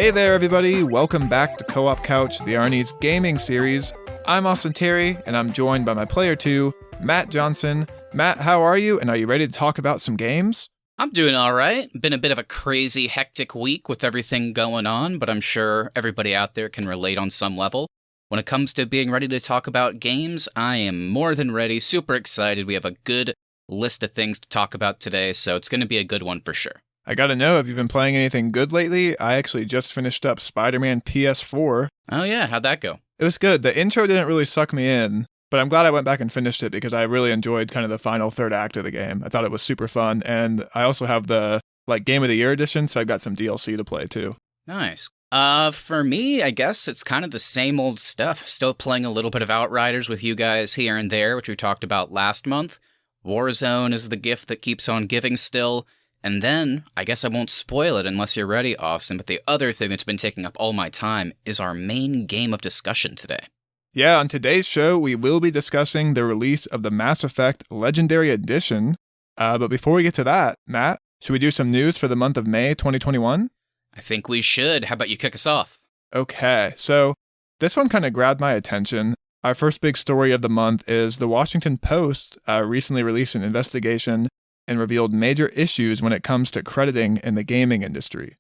Hey there, everybody. Welcome back to Co-op Couch, the Arnies gaming series. I'm Austin Terry, and I'm joined by my player two, Matt Johnson. Matt, how are you? And are you ready to talk about some games? I'm doing all right. Been a bit of a crazy, hectic week with everything going on, but I'm sure everybody out there can relate on some level. When it comes to being ready to talk about games, I am more than ready, super excited. We have a good list of things to talk about today, so it's going to be a good one for sure. I gotta know, have you been playing anything good lately? I actually just finished up Spider-Man PS4. Oh yeah, how'd that go? It was good. The intro didn't really suck me in, but I'm glad I went back and finished it because I really enjoyed kind of the final third act of the game. I thought it was super fun, and I also have the Game of the Year edition, so I've got some DLC to play too. Nice. For me, I guess it's kind of the same old stuff. Still playing a little bit of Outriders with you guys here and there, which we talked about last month. Warzone is the gift that keeps on giving still. And then, I guess I won't spoil it unless you're ready, Austin, but the other thing that's been taking up all my time is our main game of discussion today. Yeah, on today's show, we will be discussing the release of the Mass Effect Legendary Edition. But before we get to that, Matt, should we do some news for the month of May 2021? I think we should. How about you kick us off? Okay, so this one kind of grabbed my attention. Our first big story of the month is the Washington Post recently released an investigation and revealed major issues when it comes to crediting in the gaming industry.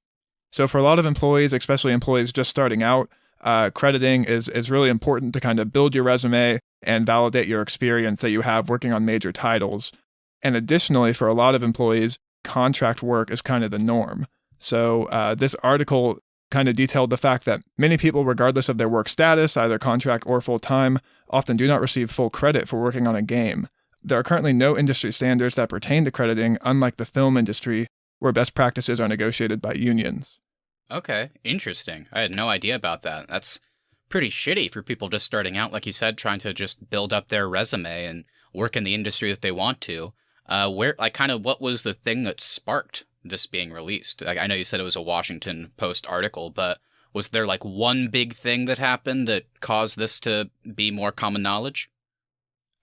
So for a lot of employees, especially employees just starting out, crediting is really important to kind of build your resume and validate your experience that you have working on major titles. And additionally, for a lot of employees, contract work is kind of the norm. So this article kind of detailed the fact that many people, regardless of their work status, either contract or full-time, often do not receive full credit for working on a game. There are currently no industry standards that pertain to crediting, unlike the film industry, where best practices are negotiated by unions. Okay, interesting. I had no idea about that. That's pretty shitty for people just starting out, like you said, trying to just build up their resume and work in the industry that they want to. What was the thing that sparked this being released? I know you said it was a Washington Post article, but was there one big thing that happened that caused this to be more common knowledge?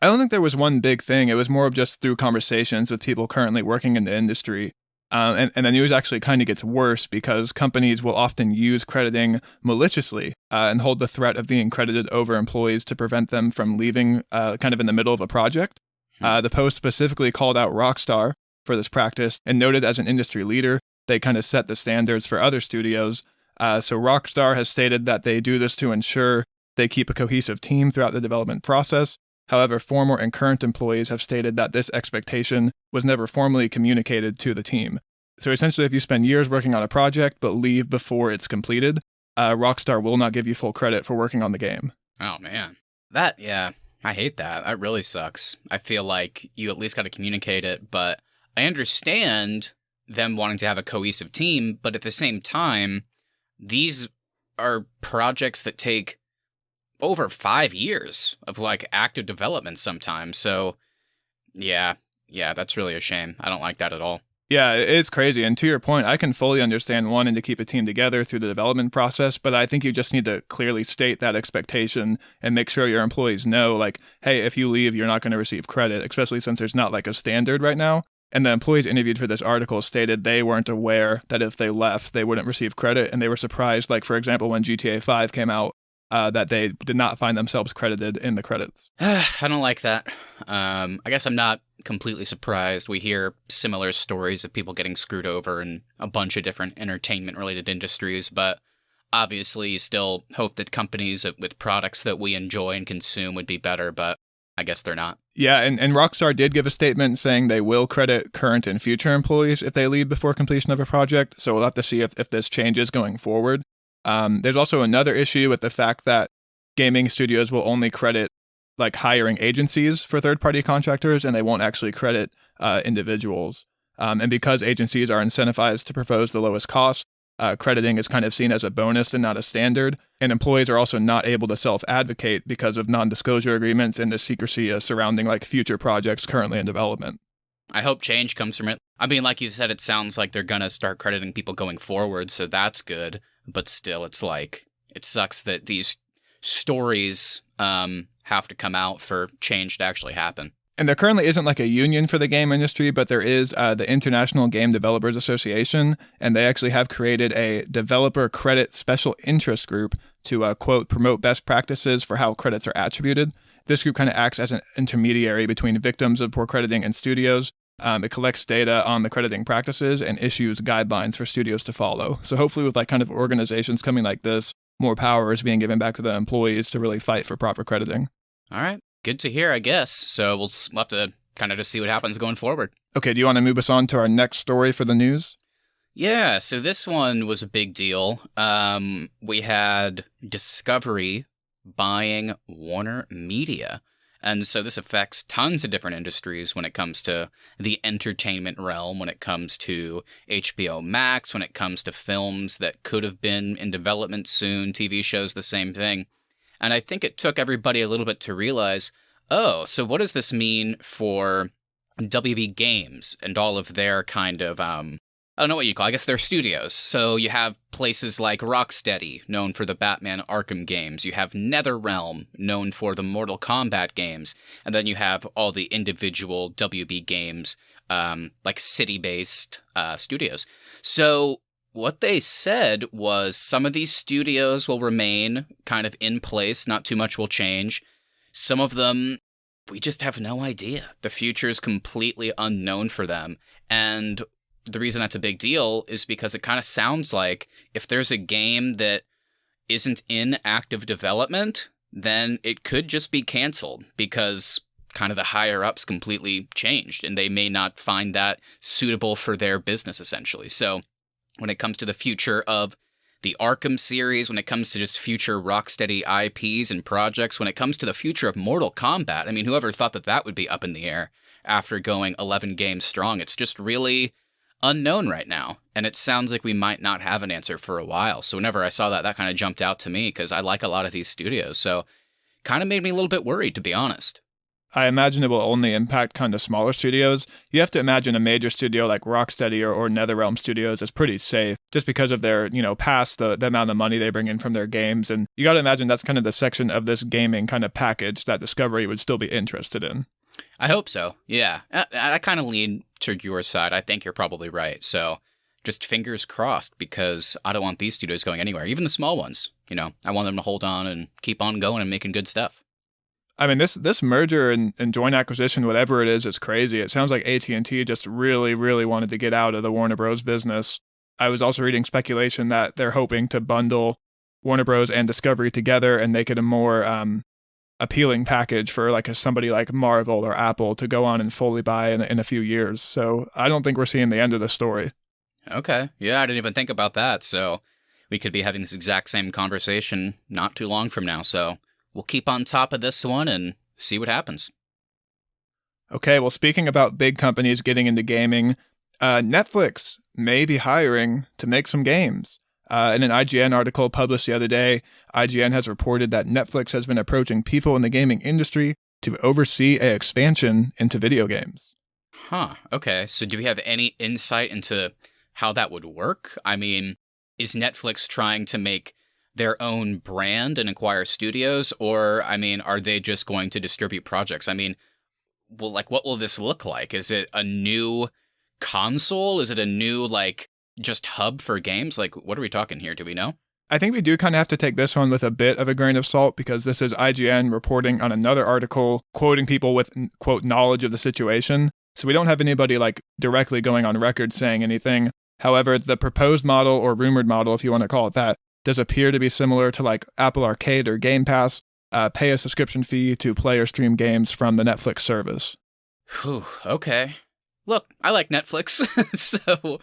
I don't think there was one big thing. It was more of just through conversations with people currently working in the industry. And the news actually kind of gets worse because companies will often use crediting maliciously and hold the threat of being credited over employees to prevent them from leaving kind of in the middle of a project. The Post specifically called out Rockstar for this practice and noted as an industry leader, they kind of set the standards for other studios. So Rockstar has stated that they do this to ensure they keep a cohesive team throughout the development process. However, former and current employees have stated that this expectation was never formally communicated to the team. So essentially, if you spend years working on a project but leave before it's completed, Rockstar will not give you full credit for working on the game. Oh, man. I hate that. That really sucks. I feel like you at least got to communicate it, but I understand them wanting to have a cohesive team, but at the same time, these are projects that take over 5 years of active development sometimes. So yeah, that's really a shame. I don't like that at all. Yeah, it's crazy. And to your point, I can fully understand wanting to keep a team together through the development process, but I think you just need to clearly state that expectation and make sure your employees know, hey, if you leave, you're not going to receive credit, especially since there's not a standard right now. And the employees interviewed for this article stated they weren't aware that if they left, they wouldn't receive credit. And they were surprised, for example, when GTA 5 came out, that they did not find themselves credited in the credits. I don't like that. I guess I'm not completely surprised. We hear similar stories of people getting screwed over in a bunch of different entertainment-related industries, but obviously you still hope that companies with products that we enjoy and consume would be better, but I guess they're not. Yeah, and Rockstar did give a statement saying they will credit current and future employees if they leave before completion of a project, so we'll have to see if this changes going forward. There's also another issue with the fact that gaming studios will only credit hiring agencies for third-party contractors, and they won't actually credit individuals. And because agencies are incentivized to propose the lowest cost, crediting is kind of seen as a bonus and not a standard. And employees are also not able to self-advocate because of non-disclosure agreements and the secrecy surrounding future projects currently in development. I hope change comes from it. I mean, like you said, it sounds like they're going to start crediting people going forward, so that's good. But still, it's it sucks that these stories have to come out for change to actually happen. And there currently isn't like a union for the game industry, but there is the International Game Developers Association, and they actually have created a developer credit special interest group to, quote, promote best practices for how credits are attributed. This group kind of acts as an intermediary between victims of poor crediting and studios. It collects data on the crediting practices and issues guidelines for studios to follow. So hopefully with like kind of organizations coming like this, more power is being given back to the employees to really fight for proper crediting. All right. Good to hear, I guess. So we'll have to kind of just see what happens going forward. Okay, do you want to move us on to our next story for the news? Yeah, so this one was a big deal. We had Discovery buying Warner Media. And so this affects tons of different industries when it comes to the entertainment realm, when it comes to HBO Max, when it comes to films that could have been in development soon, TV shows, the same thing. And I think it took everybody a little bit to realize, oh, so what does this mean for WB Games and all of their kind of, I don't know what you'd call it, I guess they're studios. So you have places like Rocksteady, known for the Batman Arkham games. You have NetherRealm, known for the Mortal Kombat games. And then you have all the individual WB Games, like city-based studios. So what they said was some of these studios will remain kind of in place, not too much will change. Some of them, we just have no idea. The future is completely unknown for them. And the reason that's a big deal is because it kind of sounds like if there's a game that isn't in active development, then it could just be canceled because kind of the higher-ups completely changed and they may not find that suitable for their business, essentially. So when it comes to the future of the Arkham series, when it comes to just future Rocksteady IPs and projects, when it comes to the future of Mortal Kombat, I mean, whoever thought that that would be up in the air after going 11 games strong? It's just really unknown right now, and it sounds like we might not have an answer for a while. So whenever I saw that, that kind of jumped out to me because I like a lot of these studios, so kind of made me a little bit worried, to be honest. I imagine it will only impact kind of smaller studios. You have to imagine a major studio like Rocksteady or NetherRealm Studios is pretty safe just because of their, past the amount of money they bring in from their games. And you got to imagine that's kind of the section of this gaming kind of package that Discovery would still be interested in. I hope so, yeah. I kind of lean to your side. I think you're probably right. So just fingers crossed because I don't want these studios going anywhere, even the small ones. I want them to hold on and keep on going and making good stuff. I mean, this merger and joint acquisition, whatever it is crazy. It sounds like AT&T just really, really wanted to get out of the Warner Bros. Business. I was also reading speculation that they're hoping to bundle Warner Bros. And Discovery together and make it a more appealing package for somebody like Marvel or Apple to go on and fully buy in a few years. So I don't think we're seeing the end of the story. Okay. Yeah, I didn't even think about that. So we could be having this exact same conversation not too long from now. So we'll keep on top of this one and see what happens. Okay, well, speaking about big companies getting into gaming, Netflix may be hiring to make some games. In an IGN article published the other day, IGN has reported that Netflix has been approaching people in the gaming industry to oversee an expansion into video games. Huh, okay. So do we have any insight into how that would work? I mean, is Netflix trying to make their own brand and acquire studios? Or, I mean, are they just going to distribute projects? I mean, well, what will this look like? Is it a new console? Is it a new, just hub for games? What are we talking here? Do we know? I think we do kind of have to take this one with a bit of a grain of salt because this is IGN reporting on another article quoting people with, quote, knowledge of the situation. So we don't have anybody directly going on record saying anything. However, the proposed model or rumored model, if you want to call it that, does appear to be similar to Apple Arcade or Game Pass, pay a subscription fee to play or stream games from the Netflix service. Whew, okay. Look, I like Netflix, so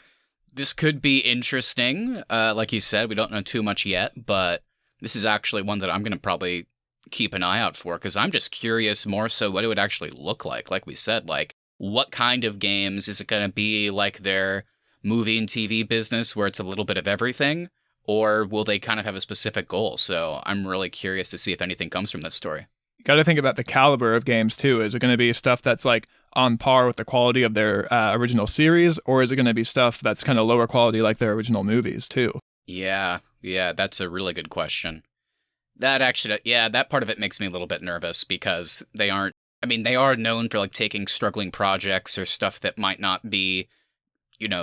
this could be interesting. Like you said, we don't know too much yet, but this is actually one that I'm going to probably keep an eye out for because I'm just curious more so what it would actually look like. Like we said, what kind of games? Is it going to be like their movie and TV business where it's a little bit of everything? Or will they kind of have a specific goal? So I'm really curious to see if anything comes from this story. You got to think about the caliber of games, too. Is it going to be stuff that's on par with the quality of their original series? Or is it going to be stuff that's kind of lower quality like their original movies, too? Yeah, that's a really good question. That actually, that part of it makes me a little bit nervous because they aren't I mean, they are known for like taking struggling projects or stuff that might not be,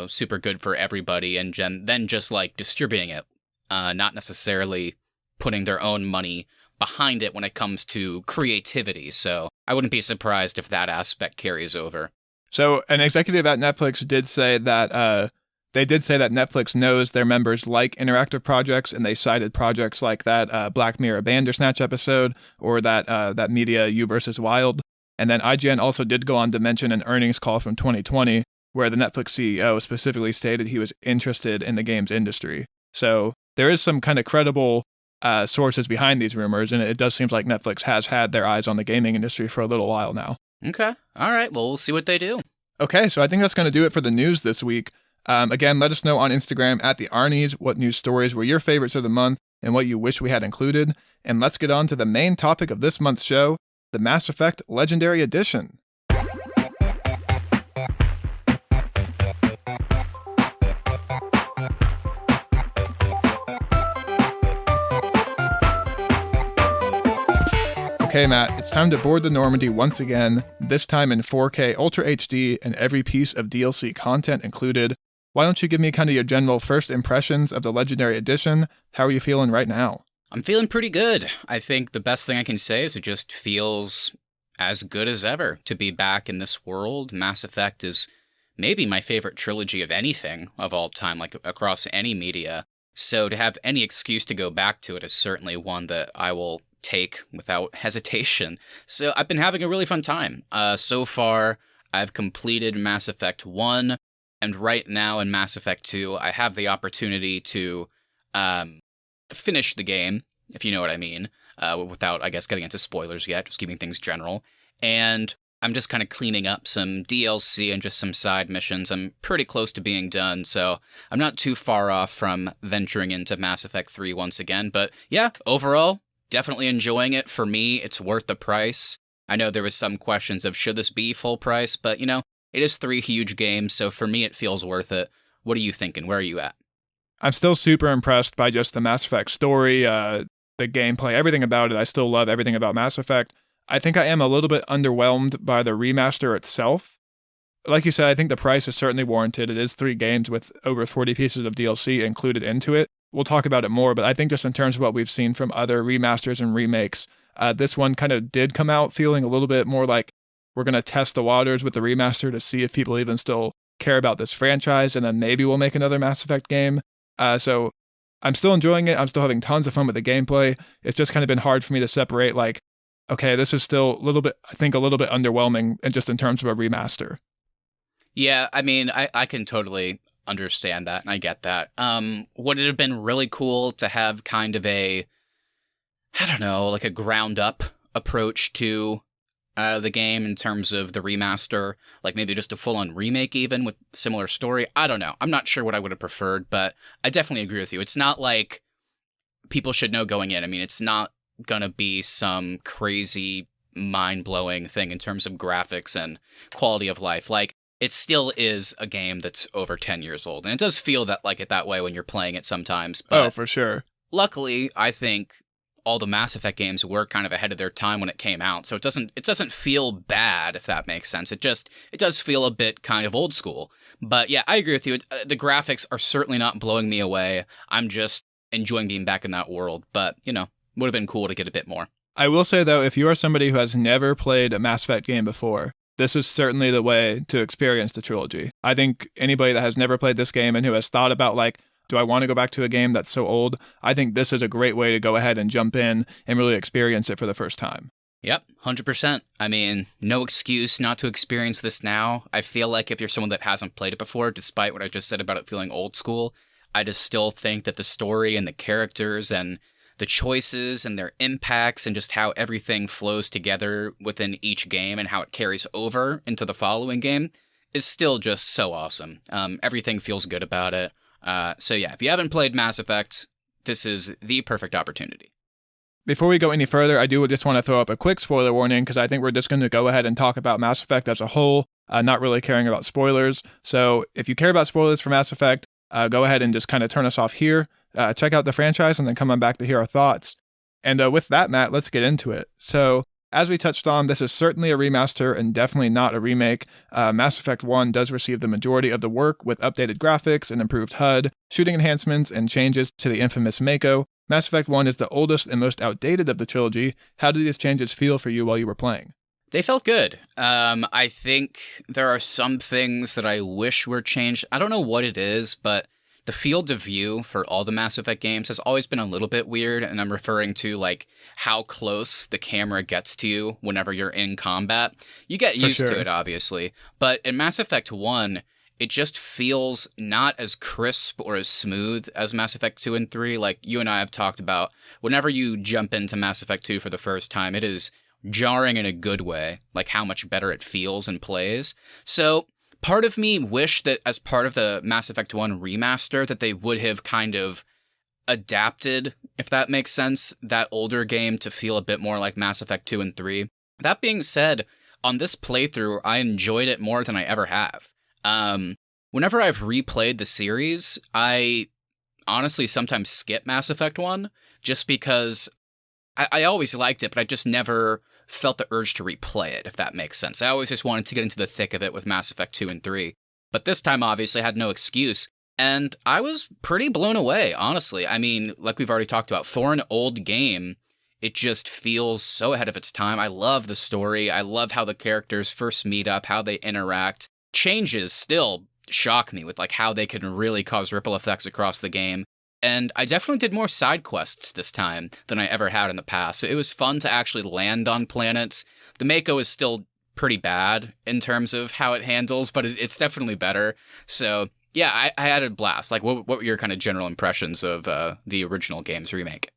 super good for everybody, and then just like distributing it, not necessarily putting their own money behind it when it comes to creativity. So I wouldn't be surprised if that aspect carries over. So an executive at Netflix did say that Netflix knows their members like interactive projects, and they cited projects like that Black Mirror Bandersnatch episode or that Media You versus Wild. And then IGN also did go on to mention an earnings call from 2020 where the Netflix CEO specifically stated he was interested in the games industry. So there is some kind of credible sources behind these rumors, and it does seem like Netflix has had their eyes on the gaming industry for a little while now. Okay. All right. Well, we'll see what they do. Okay, so I think that's going to do it for the news this week. Again, let us know on Instagram at the Arnies what news stories were your favorites of the month and what you wish we had included. And let's get on to the main topic of this month's show, the Mass Effect Legendary Edition. Okay, Matt, it's time to board the Normandy once again, this time in 4K Ultra HD and every piece of DLC content included. Why don't you give me kind of your general first impressions of the Legendary Edition? How are you feeling right now? I'm feeling pretty good. I think the best thing I can say is it just feels as good as ever to be back in this world. Mass Effect is maybe my favorite trilogy of anything of all time, like across any media. So to have any excuse to go back to it is certainly one that I will take without hesitation. So I've been having a really fun time. So far, I've completed Mass Effect 1, and right now in Mass Effect 2, I have the opportunity to finish the game, if you know what I mean, without, I guess, getting into spoilers yet, just keeping things general. And I'm just kind of cleaning up some DLC and just some side missions. I'm pretty close to being done, so I'm not too far off from venturing into Mass Effect 3 once again. But yeah, overall, definitely enjoying it. For me, it's worth the price. I know there was some questions of should this be full price, but it is 3 huge games, so for me it feels worth it. What are you thinking? Where are you at? I'm still super impressed by just the Mass Effect story, the gameplay, everything about it. I still love everything about Mass Effect. I think I am a little bit underwhelmed by the remaster itself. Like you said, I think the price is certainly warranted. It is 3 games with over 40 pieces of DLC included into it. We'll talk about it more, but I think just in terms of what we've seen from other remasters and remakes, this one kind of did come out feeling a little bit more like we're going to test the waters with the remaster to see if people even still care about this franchise, and then maybe we'll make another Mass Effect game. So I'm still enjoying it. I'm still having tons of fun with the gameplay. It's just kind of been hard for me to separate, like, okay, this is still a little bit underwhelming, and just in terms of a remaster. Yeah, I mean, I can totally understand that, and I get that. Would it have been really cool to have kind of a ground up approach to the game in terms of the remaster, like maybe just a full-on remake even with similar story? I don't know. I'm not sure what I would have preferred, but I definitely agree with you. It's not like people should know going in. I mean, it's not gonna be some crazy mind-blowing thing in terms of graphics and quality of life. Like, it still is a game that's over 10 years old, and it does feel that way when you're playing it sometimes. But oh, for sure. Luckily, I think all the Mass Effect games were kind of ahead of their time when it came out, so it doesn't feel bad, if that makes sense. It does feel a bit kind of old school. But yeah, I agree with you. The graphics are certainly not blowing me away. I'm just enjoying being back in that world. But would have been cool to get a bit more. I will say though, if you are somebody who has never played a Mass Effect game before, this is certainly the way to experience the trilogy. I think anybody that has never played this game and who has thought about, like, do I want to go back to a game that's so old? I think this is a great way to go ahead and jump in and really experience it for the first time. Yep, 100%. I mean, no excuse not to experience this now. I feel like if you're someone that hasn't played it before, despite what I just said about it feeling old school, I just still think that the story and the characters and the choices and their impacts and just how everything flows together within each game and how it carries over into the following game is still just so awesome. Everything feels good about it. So yeah, if you haven't played Mass Effect, this is the perfect opportunity. Before we go any further, I do just want to throw up a quick spoiler warning, because I think we're just going to go ahead and talk about Mass Effect as a whole, not really caring about spoilers. So if you care about spoilers for Mass Effect, go ahead and just kind of turn us off here. Check out the franchise and then come on back to hear our thoughts. And with that, Matt, let's get into it. So As we touched on, this is certainly a remaster and definitely not a remake. Mass Effect 1 does receive the majority of the work with updated graphics and improved HUD, shooting enhancements, and changes to the infamous Mako. Mass Effect 1 is the oldest and most outdated of the trilogy. How did these changes feel for you while you were playing? They felt good. I think there are some things that I wish were changed. I don't know what it is, but the field of view for all the Mass Effect games has always been a little bit weird, and I'm referring to, like, how close the camera gets to you whenever you're in combat. You get used to it, obviously, but in Mass Effect 1, it just feels not as crisp or as smooth as Mass Effect 2 and 3. Like, you and I have talked about, whenever you jump into Mass Effect 2 for the first time, it is jarring in a good way, like how much better it feels and plays. So part of me wished that as part of the Mass Effect 1 remaster that they would have kind of adapted, if that makes sense, that older game to feel a bit more like Mass Effect 2 and 3. That being said, on this playthrough, I enjoyed it more than I ever have. Whenever I've replayed the series, I honestly sometimes skip Mass Effect 1 just because I always liked it, but I just never felt the urge to replay it, if that makes sense. I always just wanted to get into the thick of it with Mass Effect 2 and 3. But this time, obviously, I had no excuse. And I was pretty blown away, honestly. I mean, like we've already talked about, for an old game, it just feels so ahead of its time. I love the story. I love how the characters first meet up, how they interact. Changes still shock me with like how they can really cause ripple effects across the game. And I definitely did more side quests this time than I ever had in the past. So it was fun to actually land on planets. The Mako is still pretty bad in terms of how it handles, but it's definitely better. So yeah, I had a blast. Like, what were your kind of general impressions of the original game's remake?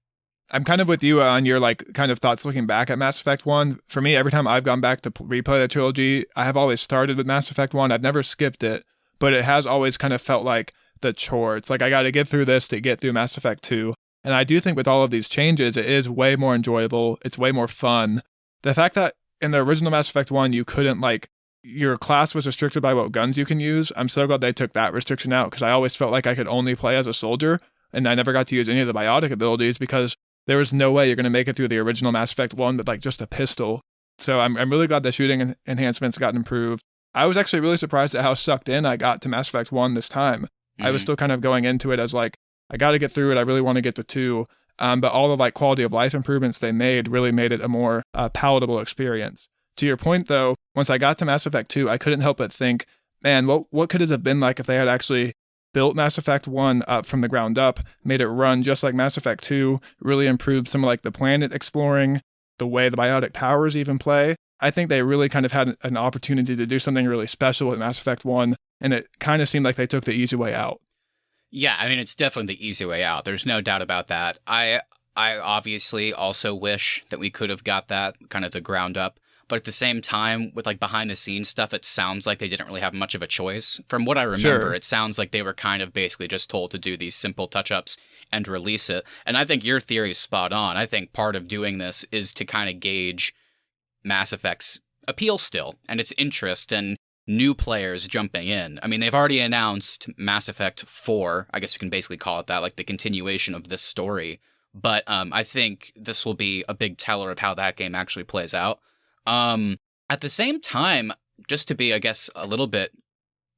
I'm kind of with you on your like kind of thoughts looking back at Mass Effect 1. For me, every time I've gone back to replay the trilogy, I have always started with Mass Effect 1. I've never skipped it, but it has always kind of felt like the chore. It's like I got to get through this to get through Mass Effect 2. And I do think with all of these changes, it is way more enjoyable. It's way more fun. The fact that in the original Mass Effect 1, you couldn't like, your class was restricted by what guns you can use. I'm so glad they took that restriction out because I always felt like I could only play as a soldier and I never got to use any of the biotic abilities because there was no way you're going to make it through the original Mass Effect 1 with like just a pistol. So I'm really glad the shooting enhancements got improved. I was actually really surprised at how sucked in I got to Mass Effect 1 this time. I was still kind of going into it as like, I got to get through it. I really want to get to 2. But all the like quality of life improvements they made really made it a more palatable experience. To your point, though, once I got to Mass Effect 2, I couldn't help but think, man, what could it have been like if they had actually built Mass Effect 1 up from the ground up, made it run just like Mass Effect 2, really improved some of like the planet exploring, the way the biotic powers even play. I think they really kind of had an opportunity to do something really special with Mass Effect 1, and it kind of seemed like they took the easy way out. Yeah, I mean, it's definitely the easy way out. There's no doubt about that. I obviously also wish that we could have got that kind of the ground up. But at the same time, with like behind the scenes stuff, it sounds like they didn't really have much of a choice. From what I remember, It sounds like they were kind of basically just told to do these simple touch-ups and release it. And I think your theory is spot on. I think part of doing this is to kind of gauge Mass Effect's appeal still and its interest and new players jumping in. I mean, they've already announced Mass Effect 4. I guess we can basically call it that, like the continuation of this story. But I think this will be a big teller of how that game actually plays out. At the same time, just to be, I guess, a little bit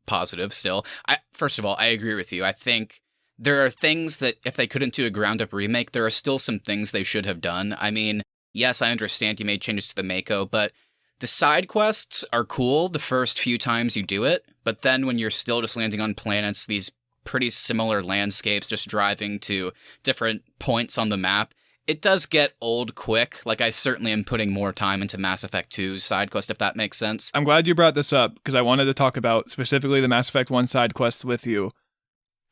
positive still, first of all, I agree with you. I think there are things that if they couldn't do a ground-up remake, there are still some things they should have done. I mean, yes, I understand you made changes to the Mako, but the side quests are cool the first few times you do it, but then when you're still just landing on planets, these pretty similar landscapes, just driving to different points on the map, it does get old quick. Like, I certainly am putting more time into Mass Effect 2's side quest, if that makes sense. I'm glad you brought this up, because I wanted to talk about specifically the Mass Effect 1 side quests with you.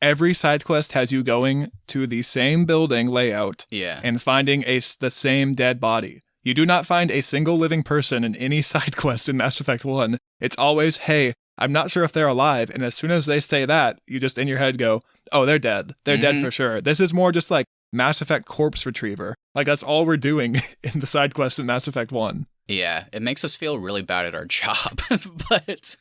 Every side quest has you going to the same building layout and finding the same dead body. You do not find a single living person in any side quest in Mass Effect 1. It's always, hey, I'm not sure if they're alive, and as soon as they say that, you just in your head go, oh, they're dead. They're dead for sure. This is more just like Mass Effect corpse retriever. Like, that's all we're doing in the side quest in Mass Effect 1. Yeah, it makes us feel really bad at our job. But,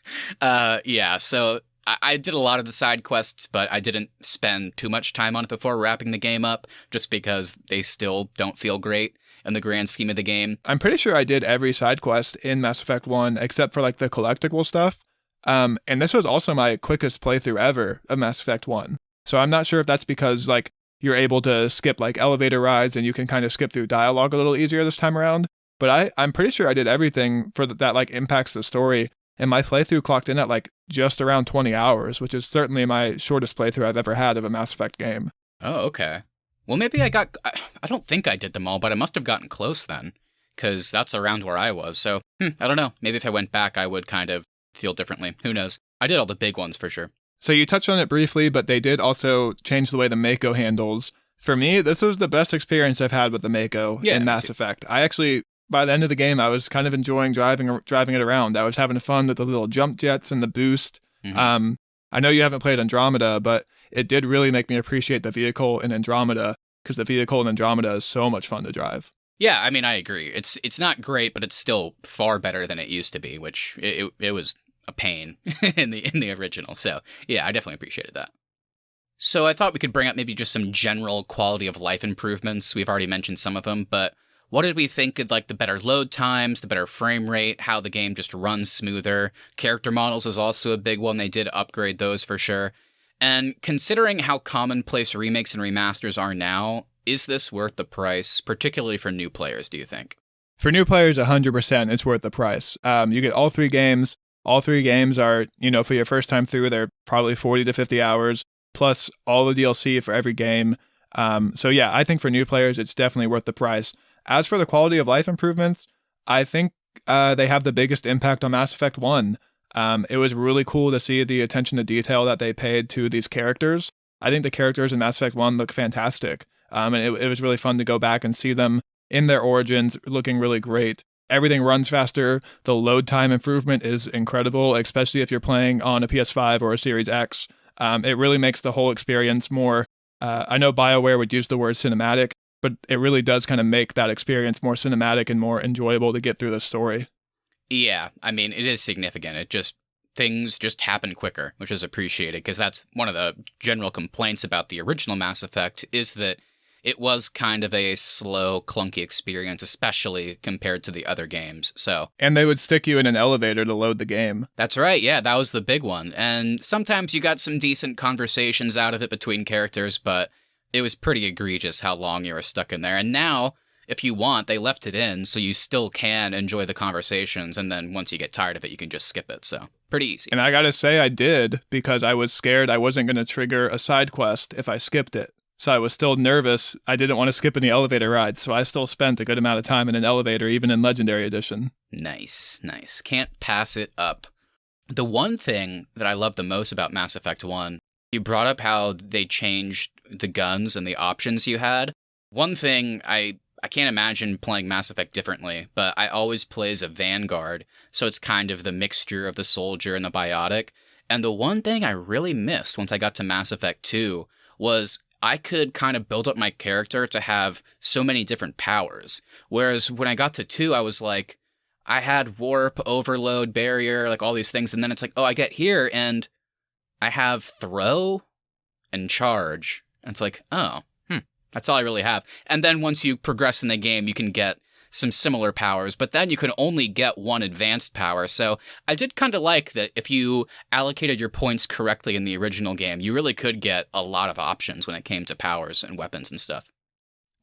yeah, so I did a lot of the side quests, but I didn't spend too much time on it before wrapping the game up, just because they still don't feel great in the grand scheme of the game. I'm pretty sure I did every side quest in Mass Effect 1 except for like the collectible stuff. And this was also my quickest playthrough ever of Mass Effect 1. So I'm not sure if that's because like you're able to skip like elevator rides and you can kind of skip through dialogue a little easier this time around. But I'm pretty sure I did everything for that like impacts the story. And my playthrough clocked in at like just around 20 hours, which is certainly my shortest playthrough I've ever had of a Mass Effect game. Oh, okay. Well, maybe I don't think I did them all, but I must have gotten close then, because that's around where I was. So, I don't know. Maybe if I went back, I would kind of feel differently. Who knows? I did all the big ones for sure. So you touched on it briefly, but they did also change the way the Mako handles. For me, this was the best experience I've had with the Mako in Mass Effect. I actually, by the end of the game, I was kind of enjoying driving it around. I was having fun with the little jump jets and the boost. Mm-hmm. I know you haven't played Andromeda, but it did really make me appreciate the vehicle in Andromeda, because the vehicle in Andromeda is so much fun to drive. Yeah, I mean, I agree. It's not great, but it's still far better than it used to be, which it was a pain in the original. So yeah, I definitely appreciated that. So I thought we could bring up maybe just some general quality of life improvements. We've already mentioned some of them, but what did we think of like the better load times, the better frame rate, how the game just runs smoother? Character models is also a big one. They did upgrade those for sure. And considering how commonplace remakes and remasters are now, is this worth the price, particularly for new players, do you think? For new players, 100% it's worth the price. You get all three games. All three games are, for your first time through, they're probably 40 to 50 hours, plus all the DLC for every game. So yeah, I think for new players, it's definitely worth the price. As for the quality of life improvements, I think they have the biggest impact on Mass Effect 1. It was really cool to see the attention to detail that they paid to these characters. I think the characters in Mass Effect 1 look fantastic. And it was really fun to go back and see them in their origins looking really great. Everything runs faster. The load time improvement is incredible, especially if you're playing on a PS5 or a Series X. It really makes the whole experience more, I know BioWare would use the word cinematic, but it really does kind of make that experience more cinematic and more enjoyable to get through the story. Yeah, I mean, it is significant. Things just happen quicker, which is appreciated, because that's one of the general complaints about the original Mass Effect, is that it was kind of a slow, clunky experience, especially compared to the other games. And they would stick you in an elevator to load the game. That's right, yeah, that was the big one. And sometimes you got some decent conversations out of it between characters, but it was pretty egregious how long you were stuck in there. And now, if you want, they left it in, so you still can enjoy the conversations, and then once you get tired of it, you can just skip it, so pretty easy. And I gotta say I did, because I was scared I wasn't going to trigger a side quest if I skipped it. So I was still nervous. I didn't want to skip any elevator rides, so I still spent a good amount of time in an elevator, even in Legendary Edition. Nice. Can't pass it up. The one thing that I love the most about Mass Effect 1, you brought up how they changed the guns and the options you had. One thing, I can't imagine playing Mass Effect differently, but I always play as a Vanguard, so it's kind of the mixture of the soldier and the biotic. And the one thing I really missed once I got to Mass Effect 2 was I could kind of build up my character to have so many different powers. Whereas when I got to 2, I was like, I had warp, overload, barrier, like all these things. And then it's like, oh, I get here and I have throw and charge. And it's like, oh, that's all I really have. And then once you progress in the game, you can get some similar powers, but then you can only get one advanced power. So I did kind of like that if you allocated your points correctly in the original game, you really could get a lot of options when it came to powers and weapons and stuff.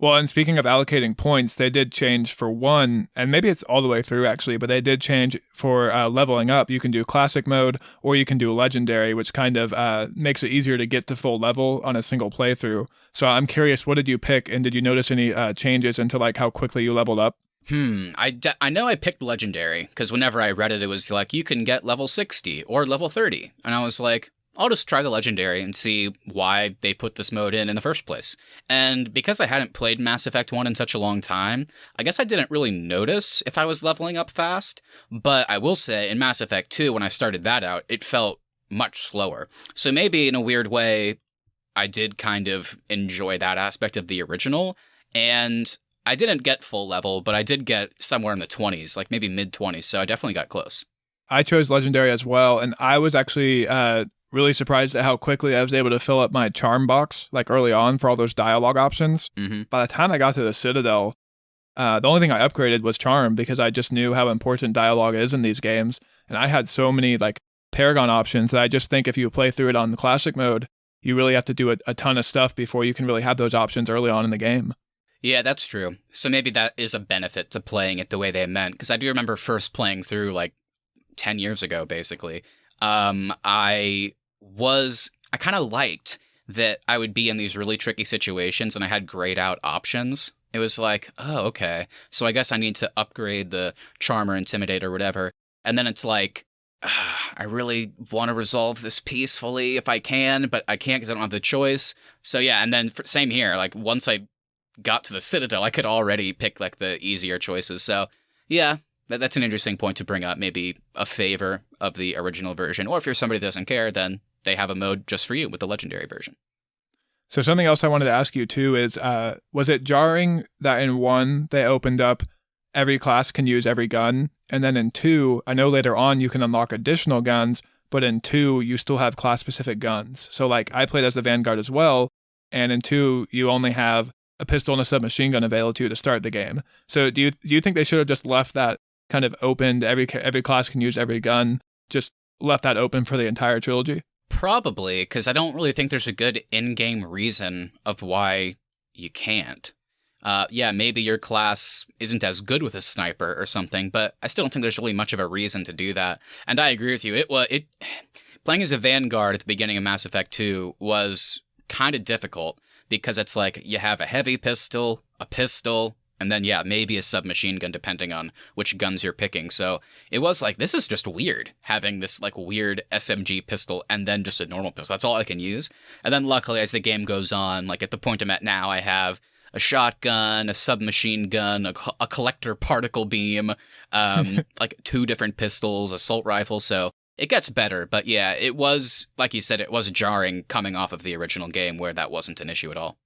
Well, and speaking of allocating points, they did change for one, and maybe it's all the way through actually, but they did change for leveling up. You can do classic mode or you can do legendary, which kind of makes it easier to get to full level on a single playthrough. So I'm curious, what did you pick, and did you notice any changes into like how quickly you leveled up? I know I picked legendary, because whenever I read it, it was like, you can get level 60 or level 30. And I was like, I'll just try the legendary and see why they put this mode in the first place. And because I hadn't played Mass Effect 1 in such a long time, I guess I didn't really notice if I was leveling up fast. But I will say, in Mass Effect 2, when I started that out, it felt much slower. So maybe in a weird way, I did kind of enjoy that aspect of the original. And I didn't get full level, but I did get somewhere in the 20s, like maybe mid-20s, so I definitely got close. I chose legendary as well, and I was actually really surprised at how quickly I was able to fill up my charm box, like early on for all those dialogue options. Mm-hmm. By the time I got to the Citadel, the only thing I upgraded was charm because I just knew how important dialogue is in these games. And I had so many like Paragon options that I just think if you play through it on the classic mode, you really have to do a ton of stuff before you can really have those options early on in the game. Yeah, that's true. So maybe that is a benefit to playing it the way they meant. Because I do remember first playing through like 10 years ago, basically. I kind of liked that I would be in these really tricky situations and I had grayed out options. It was like, oh, okay. So I guess I need to upgrade the Charm or Intimidate or whatever. And then it's like, I really want to resolve this peacefully if I can, but I can't because I don't have the choice. So yeah, and then same here. Like once I got to the Citadel, I could already pick like the easier choices. So yeah, that's an interesting point to bring up. Maybe a favor of the original version, or if you're somebody that doesn't care, then they have a mode just for you with the legendary version. So something else I wanted to ask you too is, was it jarring that in 1 they opened up every class can use every gun, and then in 2, I know later on you can unlock additional guns, but in 2 you still have class-specific guns. So like I played as the Vanguard as well, and in 2 you only have a pistol and a submachine gun available to you to start the game. So do you think they should have just left that kind of opened, every class can use every gun, just left that open for the entire trilogy? Probably, because I don't really think there's a good in-game reason of why you can't. Yeah, maybe your class isn't as good with a sniper or something, but I still don't think there's really much of a reason to do that. And I agree with you. Playing as a Vanguard at the beginning of Mass Effect 2 was kind of difficult because it's like you have a heavy pistol, a pistol, and then, yeah, maybe a submachine gun depending on which guns you're picking. So it was like, this is just weird, having this like weird SMG pistol and then just a normal pistol. That's all I can use. And then luckily, as the game goes on, like at the point I'm at now, I have a shotgun, a submachine gun, a collector particle beam, like 2 different pistols, assault rifle. So it gets better. But yeah, it was, like you said, it was jarring coming off of the original game where that wasn't an issue at all.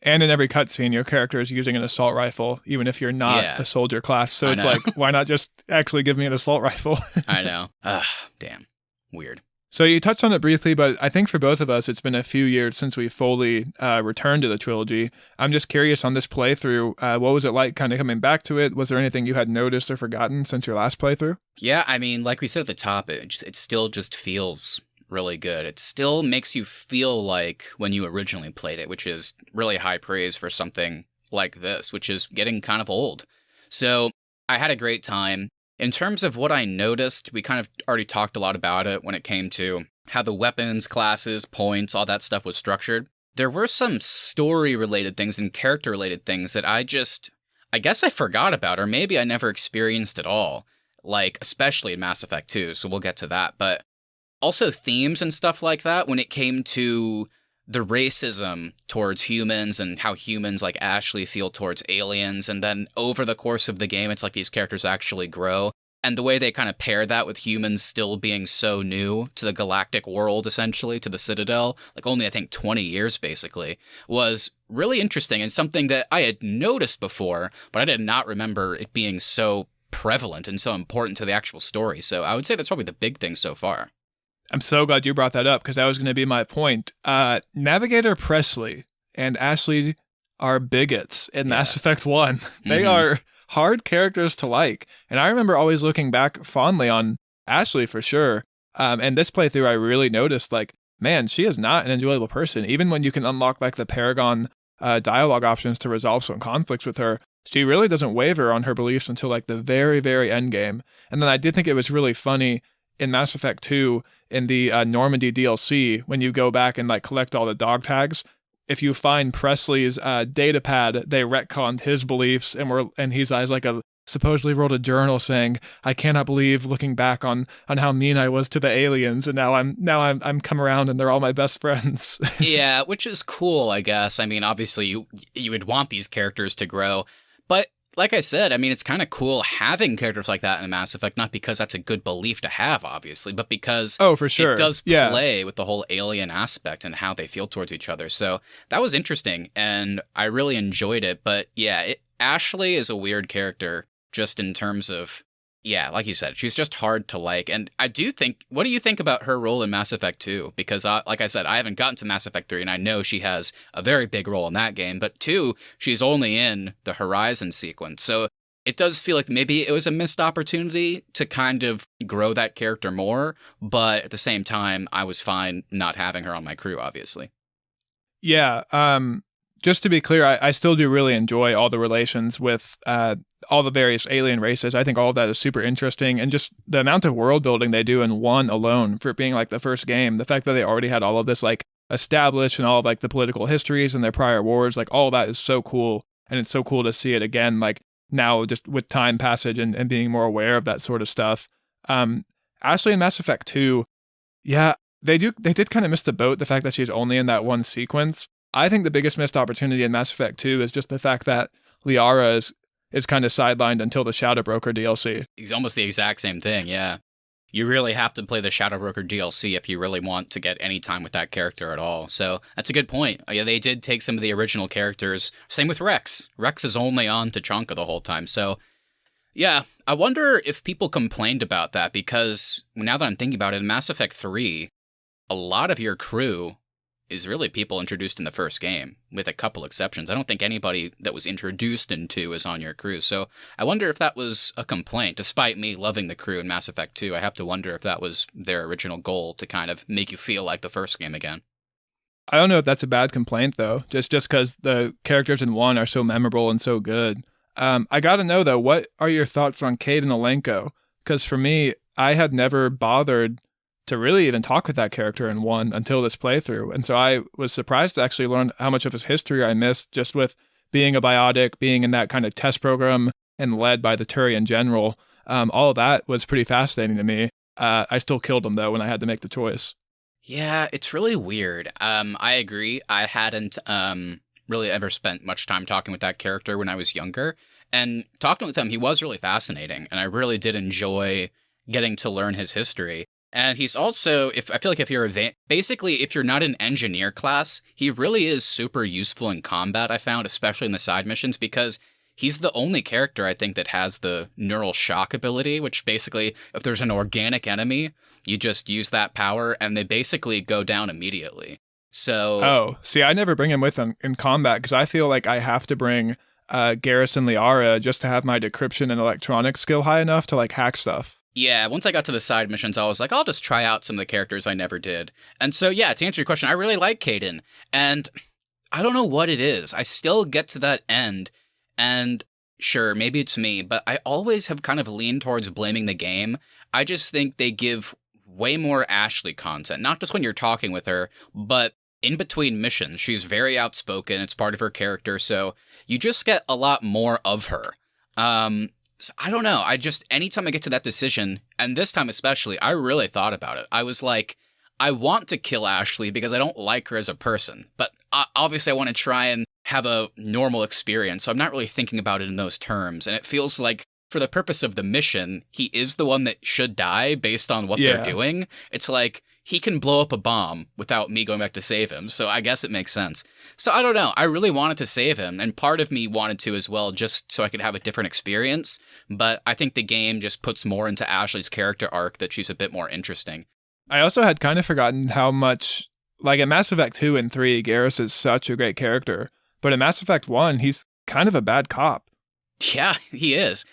And in every cutscene, your character is using an assault rifle, even if you're not a soldier class. So it's like, why not just actually give me an assault rifle? I know. Damn. Weird. So you touched on it briefly, but I think for both of us, it's been a few years since we fully returned to the trilogy. I'm just curious on this playthrough, what was it like kind of coming back to it? Was there anything you had noticed or forgotten since your last playthrough? Yeah, I mean, like we said at the top, it still just feels really good. It still makes you feel like when you originally played it, which is really high praise for something like this, which is getting kind of old. So I had a great time. In terms of what I noticed, we kind of already talked a lot about it when it came to how the weapons, classes, points, all that stuff was structured. There were some story-related things and character-related things that I guess I forgot about, or maybe I never experienced at all, like especially in Mass Effect 2, so we'll get to that. But also themes and stuff like that when it came to the racism towards humans and how humans like Ashley feel towards aliens. And then over the course of the game, it's like these characters actually grow. And the way they kind of pair that with humans still being so new to the galactic world, essentially, to the Citadel, like only, I think, 20 years, basically, was really interesting and something that I had noticed before, but I did not remember it being so prevalent and so important to the actual story. So I would say that's probably the big thing so far. I'm so glad you brought that up because that was going to be my point. Navigator Presley and Ashley are bigots in Mass Effect 1. They are hard characters to like. And I remember always looking back fondly on Ashley for sure. And this playthrough, I really noticed like, man, she is not an enjoyable person. Even when you can unlock like the Paragon dialogue options to resolve some conflicts with her, she really doesn't waver on her beliefs until like the very, very end game. And then I did think it was really funny in Mass Effect 2, in the Normandy DLC, when you go back and like collect all the dog tags, if you find Presley's data pad, they retconned his beliefs and he's like supposedly wrote a journal saying, "I cannot believe looking back on how mean I was to the aliens, and now I'm come around and they're all my best friends." Yeah, which is cool, I guess. I mean, obviously you would want these characters to grow, but like I said, I mean, it's kind of cool having characters like that in Mass Effect, not because that's a good belief to have, obviously, but because for sure. It does play with the whole alien aspect and how they feel towards each other. So that was interesting, and I really enjoyed it. But yeah, Ashley is a weird character just in terms of, Yeah, like you said, she's just hard to like. And I do think, what do you think about her role in Mass Effect 2? Because, like I said, I haven't gotten to Mass Effect 3, and I know she has a very big role in that game. But 2, she's only in the Horizon sequence. So it does feel like maybe it was a missed opportunity to kind of grow that character more. But at the same time, I was fine not having her on my crew, obviously. Yeah. Just to be clear, I still do really enjoy all the relations with all the various alien races. I think all of that is super interesting. And just the amount of world building they do in 1 alone for it being like the first game, the fact that they already had all of this like established and all of like the political histories and their prior wars, like all of that is so cool. And it's so cool to see it again, like now just with time passage and being more aware of that sort of stuff. Ashley in Mass Effect 2, yeah, they did kind of miss the boat, the fact that she's only in that one sequence. I think the biggest missed opportunity in Mass Effect 2 is just the fact that Liara is kind of sidelined until the Shadow Broker DLC. It's almost the exact same thing, yeah. You really have to play the Shadow Broker DLC if you really want to get any time with that character at all. So that's a good point. Yeah, they did take some of the original characters. Same with Rex. Rex is only on Tachanka the whole time. So yeah, I wonder if people complained about that, because now that I'm thinking about it, in Mass Effect 3, a lot of your crew is really people introduced in the first game, with a couple exceptions. I don't think anybody that was introduced in 2 is on your crew. So I wonder if that was a complaint. Despite me loving the crew in Mass Effect 2, I have to wonder if that was their original goal, to kind of make you feel like the first game again. I don't know if that's a bad complaint, though, just because the characters in 1 are so memorable and so good. I gotta know, though, what are your thoughts on Cade and Alenko? Because for me, I had never bothered to really even talk with that character in 1 until this playthrough. And so I was surprised to actually learn how much of his history I missed just with being a biotic, being in that kind of test program and led by the Turian general. All of that was pretty fascinating to me. I still killed him, though, when I had to make the choice. Yeah, it's really weird. I agree. I hadn't really ever spent much time talking with that character when I was younger. And talking with him, he was really fascinating. And I really did enjoy getting to learn his history. And he's also, I feel like if you're basically, if you're not an engineer class, he really is super useful in combat, I found, especially in the side missions, because he's the only character, I think, that has the neural shock ability, which basically, if there's an organic enemy, you just use that power and they basically go down immediately. So, oh, see, I never bring him with him in combat because I feel like I have to bring Garrus and Liara just to have my decryption and electronics skill high enough to like hack stuff. Yeah, once I got to the side missions, I was like, I'll just try out some of the characters I never did. And so, yeah, to answer your question, I really like Kaidan. And I don't know what it is. I still get to that end, and sure, maybe it's me, but I always have kind of leaned towards blaming the game. I just think they give way more Ashley content, not just when you're talking with her, but in between missions. She's very outspoken. It's part of her character, so you just get a lot more of her. So I don't know. Anytime I get to that decision, and this time especially, I really thought about it. I was like, I want to kill Ashley because I don't like her as a person, but obviously I want to try and have a normal experience, so I'm not really thinking about it in those terms. And it feels like, for the purpose of the mission, he is the one that should die based on what they're doing. It's like, he can blow up a bomb without me going back to save him, so I guess it makes sense. So I don't know, I really wanted to save him, and part of me wanted to as well, just so I could have a different experience, but I think the game just puts more into Ashley's character arc, that she's a bit more interesting. I also had kind of forgotten how much, like in Mass Effect 2 and 3, Garrus is such a great character, but in Mass Effect 1, he's kind of a bad cop. Yeah, he is.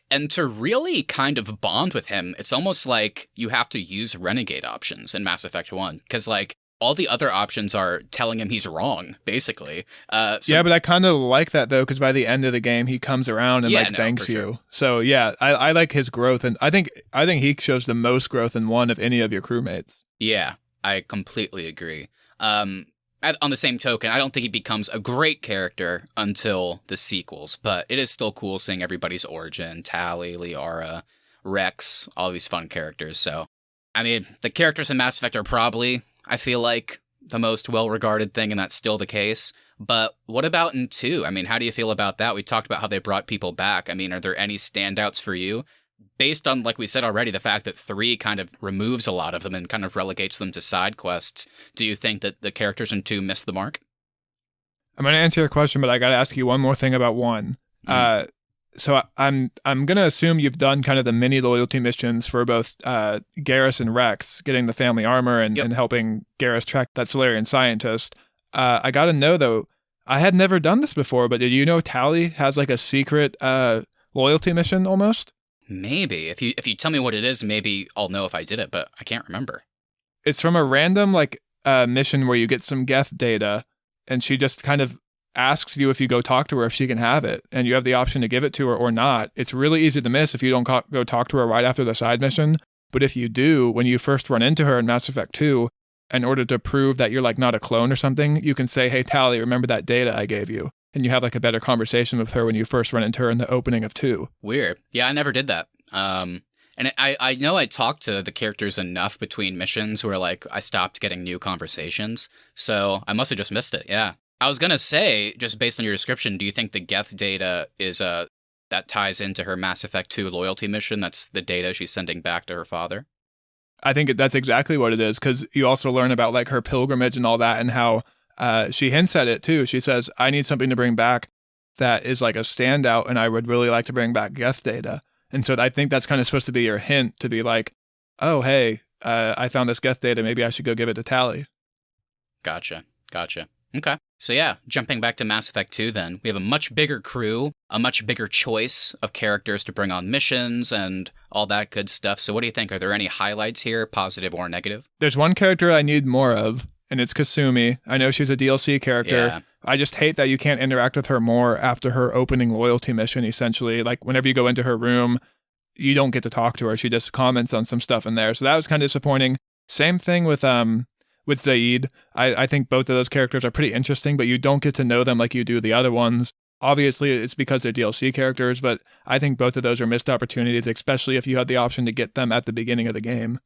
And to really kind of bond with him, it's almost like you have to use renegade options in Mass Effect 1, because like all the other options are telling him he's wrong, basically. Yeah, but I kind of like that though, because by the end of the game, he comes around and thanks you. Sure. So yeah, I like his growth, and I think he shows the most growth in 1 of any of your crewmates. Yeah, I completely agree. On the same token, I don't think he becomes a great character until the sequels, but it is still cool seeing everybody's origin, Tali, Liara, Rex, all these fun characters. So, I mean, the characters in Mass Effect are probably, I feel like, the most well-regarded thing, and that's still the case. But what about in 2? I mean, how do you feel about that? We talked about how they brought people back. I mean, are there any standouts for you? Based on, like we said already, the fact that 3 kind of removes a lot of them and kind of relegates them to side quests, do you think that the characters in 2 missed the mark? I'm going to answer your question, but I got to ask you one more thing about 1. So I'm gonna assume you've done kind of the mini loyalty missions for both Garrus and Rex, getting the family armor and helping Garrus track that Solarian scientist. I gotta know though, I had never done this before, but did you know Tally has like a secret loyalty mission almost? Maybe if you tell me what it is, maybe I'll know if I did it, but I can't remember. It's from a random like mission where you get some Geth data, and she just kind of asks you if you go talk to her if she can have it, and you have the option to give it to her or not. It's really easy to miss if you don't go talk to her right after the side mission, but if you do, when you first run into her in Mass Effect 2, in order to prove that you're like not a clone or something, you can say, hey Tally, remember that data I gave you? And you have like a better conversation with her when you first run into her in the opening of 2. Weird. Yeah, I never did that. And I know I talked to the characters enough between missions where like I stopped getting new conversations, so I must have just missed it. Yeah. I was gonna say, just based on your description, do you think the Geth data is that ties into her Mass Effect 2 loyalty mission? That's the data she's sending back to her father? I think that's exactly what it is, because you also learn about like her pilgrimage and all that, and how she hints at it too. She says, I need something to bring back that is like a standout, and I would really like to bring back Geth data. And so I think that's kind of supposed to be your hint to be like, oh, hey, I found this Geth data. Maybe I should go give it to Tally. Gotcha. Okay. So yeah, jumping back to Mass Effect 2 then, we have a much bigger crew, a much bigger choice of characters to bring on missions and all that good stuff. So what do you think? Are there any highlights here, positive or negative? There's one character I need more of, and it's Kasumi. I know she's a DLC character. Yeah. I just hate that you can't interact with her more after her opening loyalty mission, essentially. Like, whenever you go into her room, you don't get to talk to her. She just comments on some stuff in there. So that was kind of disappointing. Same thing with Zaid. I think both of those characters are pretty interesting, but you don't get to know them like you do the other ones. Obviously, it's because they're DLC characters, but I think both of those are missed opportunities, especially if you had the option to get them at the beginning of the game.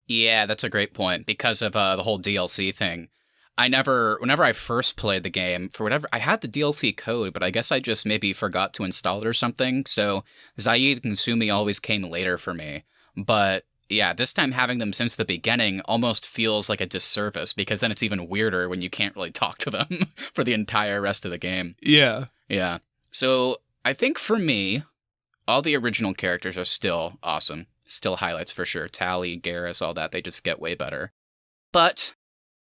Yeah, that's a great point. Because of the whole DLC thing, whenever I first played the game, for whatever, I had the DLC code, but I guess I just maybe forgot to install it or something. So Zaid and Kasumi always came later for me. But yeah, this time having them since the beginning almost feels like a disservice, because then it's even weirder when you can't really talk to them for the entire rest of the game. Yeah. Yeah. So I think for me, all the original characters are still awesome. Still highlights for sure. Tally, Garrus, all that, they just get way better. But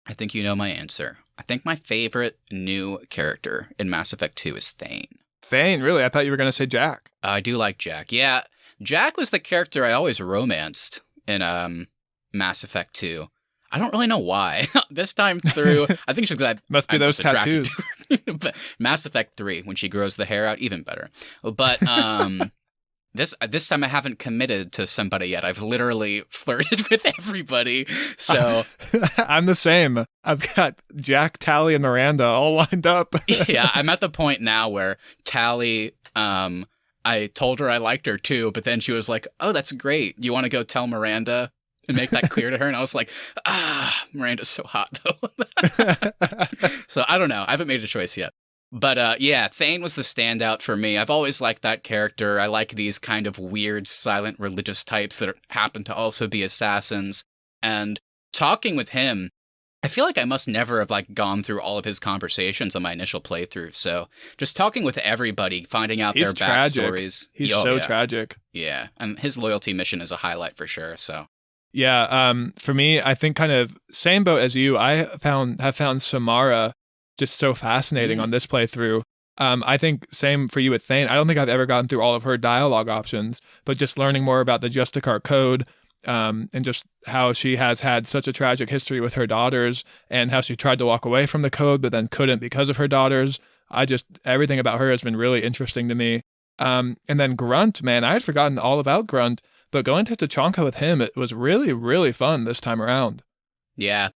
I think you know my answer. I think my favorite new character in Mass Effect 2 is Thane. Thane? Really? I thought you were going to say Jack. I do like Jack. Yeah, Jack was the character I always romanced in Mass Effect 2. I don't really know why. This time through, I think it's because must be those tattoos. But Mass Effect 3, when she grows the hair out, even better. But this time I haven't committed to somebody yet. I've literally flirted with everybody. So I'm the same. I've got Jack, Tally, and Miranda all lined up. Yeah, I'm at the point now where Tally, I told her I liked her too, but then she was like, oh, that's great. You want to go tell Miranda and make that clear to her? And I was like, Miranda's so hot though. So I don't know. I haven't made a choice yet. But yeah, Thane was the standout for me. I've always liked that character. I like these kind of weird, silent religious types that happen to also be assassins. And talking with him, I feel like I must never have like gone through all of his conversations on my initial playthrough. So just talking with everybody, finding out their backstories. He's so tragic. Yeah, and his loyalty mission is a highlight for sure. So yeah, for me, I think kind of same boat as you. I have found Samara just so fascinating on this playthrough. I think same for you with Thane. I don't think I've ever gotten through all of her dialogue options, but just learning more about the Justicar code, and just how she has had such a tragic history with her daughters, and how she tried to walk away from the code but then couldn't because of her daughters. Everything about her has been really interesting to me. And then Grunt, man, I had forgotten all about Grunt, but going to Tachanka with him, it was really, really fun this time around. Yeah.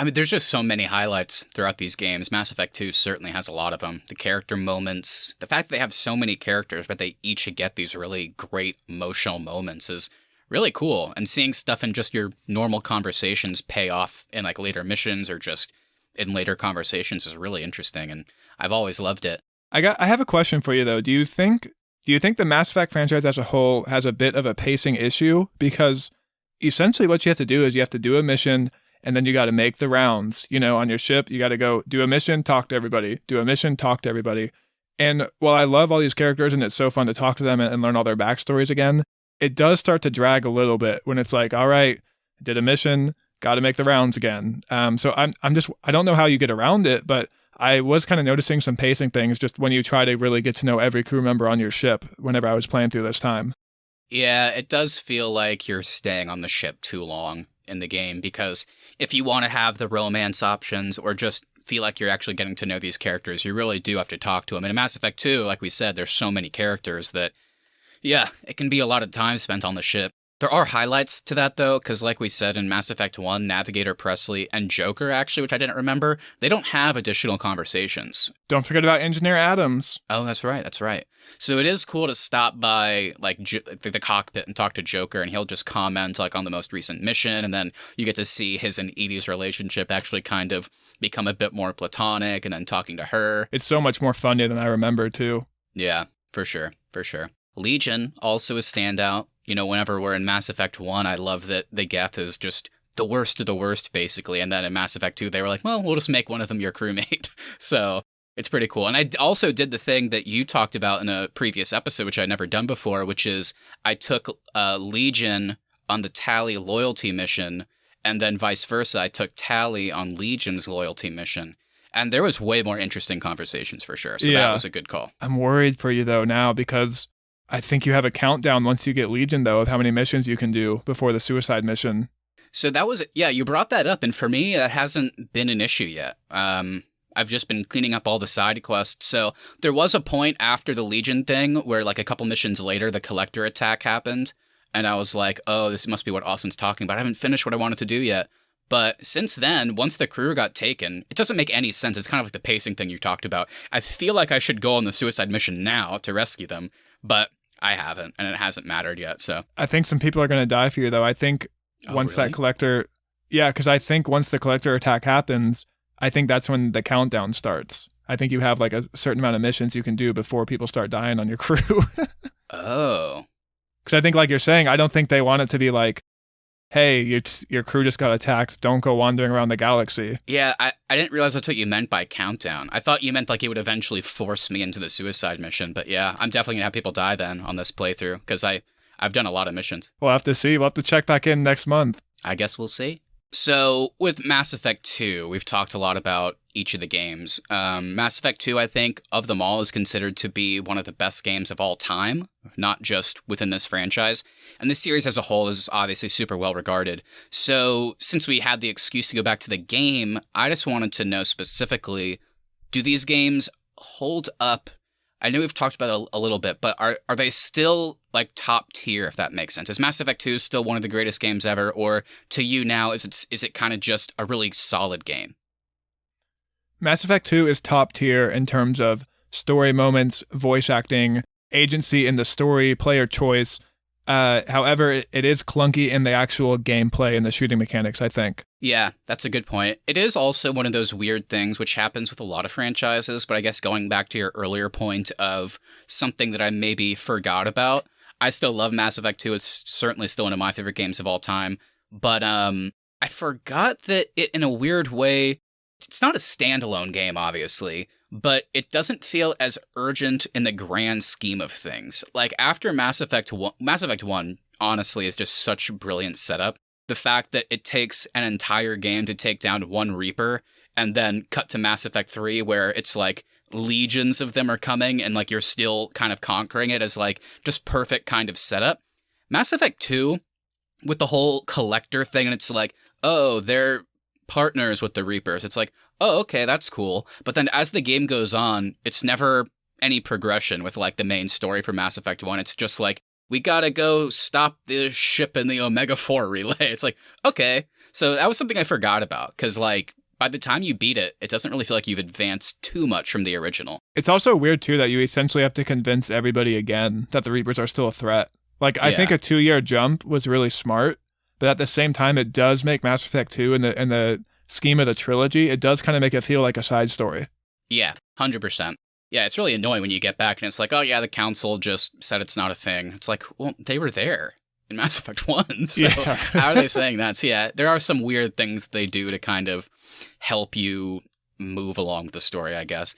I mean, there's just so many highlights throughout these games. Mass Effect 2 certainly has a lot of them. The character moments, the fact that they have so many characters, but they each get these really great emotional moments is really cool. And seeing stuff in just your normal conversations pay off in like later missions or just in later conversations is really interesting. And I've always loved it. I have a question for you though. Do you think the Mass Effect franchise as a whole has a bit of a pacing issue? Because essentially what you have to do is you have to do a mission, and then you got to make the rounds, on your ship. You got to go do a mission, talk to everybody, do a mission, talk to everybody. And while I love all these characters and it's so fun to talk to them and learn all their backstories again, it does start to drag a little bit when it's like, all right, did a mission, got to make the rounds again. So I don't know how you get around it, but I was kind of noticing some pacing things just when you try to really get to know every crew member on your ship whenever I was playing through this time. Yeah, it does feel like you're staying on the ship too long in the game, because if you want to have the romance options or just feel like you're actually getting to know these characters, you really do have to talk to them. And in Mass Effect 2, like we said, there's so many characters that, yeah, it can be a lot of time spent on the ship. There are highlights to that, though, because like we said in Mass Effect 1, Navigator Presley and Joker, actually, which I didn't remember, they don't have additional conversations. Don't forget about Engineer Adams. Oh, that's right. So it is cool to stop by like the cockpit and talk to Joker, and he'll just comment like on the most recent mission, and then you get to see his and Edie's relationship actually kind of become a bit more platonic, and then talking to her. It's so much more funny than I remember, too. Yeah, for sure. Legion, also a standout. You know, whenever we're in Mass Effect 1, I love that the Geth is just the worst of the worst, basically. And then in Mass Effect 2, they were like, well, we'll just make one of them your crewmate. So it's pretty cool. And I also did the thing that you talked about in a previous episode, which I'd never done before, which is I took Legion on the Tally loyalty mission, and then vice versa. I took Tally on Legion's loyalty mission. And there was way more interesting conversations for sure. So that was a good call. I'm worried for you, though, now, because I think you have a countdown once you get Legion, though, of how many missions you can do before the suicide mission. So that was, you brought that up. And for me, that hasn't been an issue yet. I've just been cleaning up all the side quests. So there was a point after the Legion thing where like a couple missions later, the Collector attack happened. And I was like, oh, this must be what Austin's talking about. I haven't finished what I wanted to do yet. But since then, once the crew got taken, it doesn't make any sense. It's kind of like the pacing thing you talked about. I feel like I should go on the suicide mission now to rescue them, but I haven't, and it hasn't mattered yet, so. I think some people are going to die for you, though. I think once that Collector... Yeah, because I think once the Collector attack happens, I think that's when the countdown starts. I think you have like a certain amount of missions you can do before people start dying on your crew. Oh. Because I think, like you're saying, I don't think they want it to be like, hey, your crew just got attacked, don't go wandering around the galaxy. Yeah, I didn't realize that's what you meant by countdown. I thought you meant like it would eventually force me into the suicide mission, but yeah, I'm definitely going to have people die then on this playthrough, because I've done a lot of missions. We'll have to see. We'll have to check back in next month. I guess we'll see. So, with Mass Effect 2, we've talked a lot about each of the games. Mass Effect 2, I think, of them all, is considered to be one of the best games of all time, not just within this franchise. And the series as a whole is obviously super well regarded. So, since we had the excuse to go back to the game, I just wanted to know specifically, do these games hold up? I know we've talked about it a little bit, but are they still like top tier, if that makes sense? Is Mass Effect 2 still one of the greatest games ever, or to you now, is it kind of just a really solid game? Mass Effect 2 is top tier in terms of story moments, voice acting, agency in the story, player choice. However, it is clunky in the actual gameplay and the shooting mechanics, I think. Yeah, that's a good point. It is also one of those weird things which happens with a lot of franchises, but I guess going back to your earlier point of something that I maybe forgot about, I still love Mass Effect 2. It's certainly still one of my favorite games of all time, but I forgot that it, in a weird way, it's not a standalone game, obviously, but it doesn't feel as urgent in the grand scheme of things. Like, after Mass Effect 1, honestly, is just such a brilliant setup. The fact that it takes an entire game to take down one Reaper, and then cut to Mass Effect 3, where it's like legions of them are coming, and like you're still kind of conquering it, as like just perfect kind of setup. Mass Effect 2, with the whole Collector thing, and it's like, oh, they're partners with the Reapers. It's like, oh, okay, that's cool. But then as the game goes on, it's never any progression with like the main story for Mass Effect 1. It's just like, we gotta go stop the ship in the Omega 4 relay. It's like, okay. So that was something I forgot about, because like, by the time you beat it, it doesn't really feel like you've advanced too much from the original. It's also weird, too, that you essentially have to convince everybody again that the Reapers are still a threat. Like, I think a 2-year jump was really smart, but at the same time, it does make Mass Effect 2 in the scheme of the trilogy, it does kind of make it feel like a side story. Yeah, 100%. Yeah, it's really annoying when you get back and it's like, oh yeah, the council just said it's not a thing. It's like, well, they were there in Mass Effect 1, so yeah. How are they saying that? So yeah, there are some weird things they do to kind of help you move along with the story, I guess.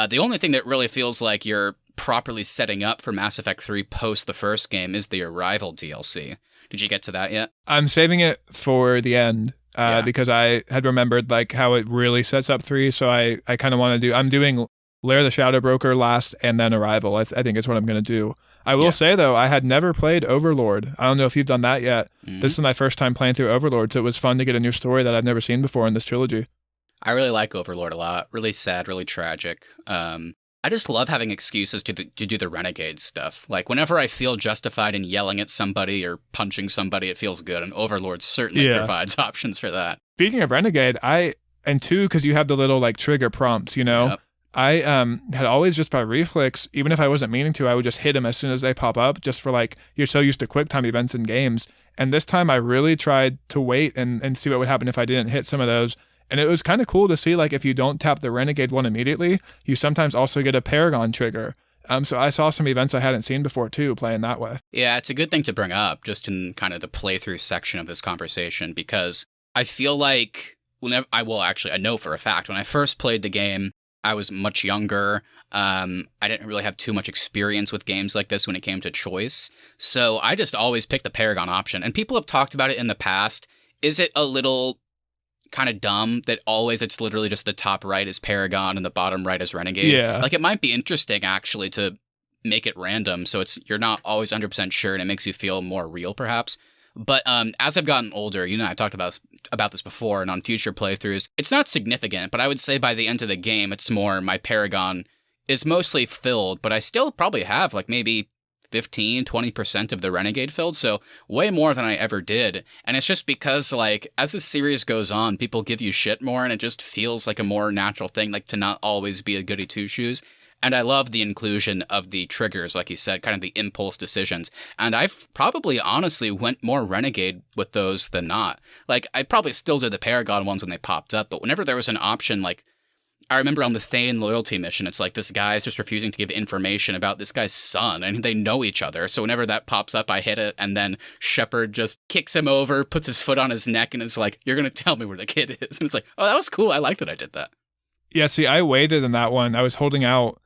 The only thing that really feels like you're properly setting up for Mass Effect 3 post the first game is the Arrival DLC. Did you get to that yet? I'm saving it for the end Yeah. because I had remembered like how it really sets up 3. So I kind of want to do, I'm doing Lair the Shadow Broker last and then Arrival. I think it's what I'm going to do. I will say, though, I had never played Overlord. I don't know if you've done that yet. Mm-hmm. This is my first time playing through Overlord, so it was fun to get a new story that I've never seen before in this trilogy. I really like Overlord a lot. Really sad, really tragic. I just love having excuses to do the renegade stuff. Like, whenever I feel justified in yelling at somebody or punching somebody, it feels good, and Overlord certainly provides options for that. Speaking of renegade, and two, because you have the little, like, trigger prompts, you know? Yep. I had always just by reflex, even if I wasn't meaning to, I would just hit them as soon as they pop up, just for like, you're so used to quick time events in games. And this time I really tried to wait and see what would happen if I didn't hit some of those. And it was kind of cool to see, like, if you don't tap the Renegade one immediately, you sometimes also get a Paragon trigger. So I saw some events I hadn't seen before too, playing that way. Yeah, it's a good thing to bring up just in kind of the playthrough section of this conversation, because I feel like I know for a fact when I first played the game, I was much younger. I didn't really have too much experience with games like this when it came to choice. So I just always picked the Paragon option. And people have talked about it in the past. Is it a little kind of dumb that always it's literally just the top right is Paragon and the bottom right is Renegade? Yeah. Like, it might be interesting, actually, to make it random so you're not always 100% sure and it makes you feel more real, perhaps. But as I've gotten older, I've talked about this before and on future playthroughs, it's not significant, but I would say by the end of the game, it's more my Paragon is mostly filled, but I still probably have like maybe 15, 20% of the Renegade filled, so way more than I ever did. And it's just because, like, as the series goes on, people give you shit more, and it just feels like a more natural thing, like, to not always be a goody two-shoes. And I love the inclusion of the triggers, like you said, kind of the impulse decisions. And I've probably honestly went more Renegade with those than not. Like, I probably still did the Paragon ones when they popped up, but whenever there was an option, like, I remember on the Thane loyalty mission, it's like this guy's just refusing to give information about this guy's son, and they know each other. So whenever that pops up, I hit it, and then Shepard just kicks him over, puts his foot on his neck, and is like, "You're going to tell me where the kid is." And it's like, oh, that was cool. I like that I did that. Yeah, see, I waited in that one. I was holding out.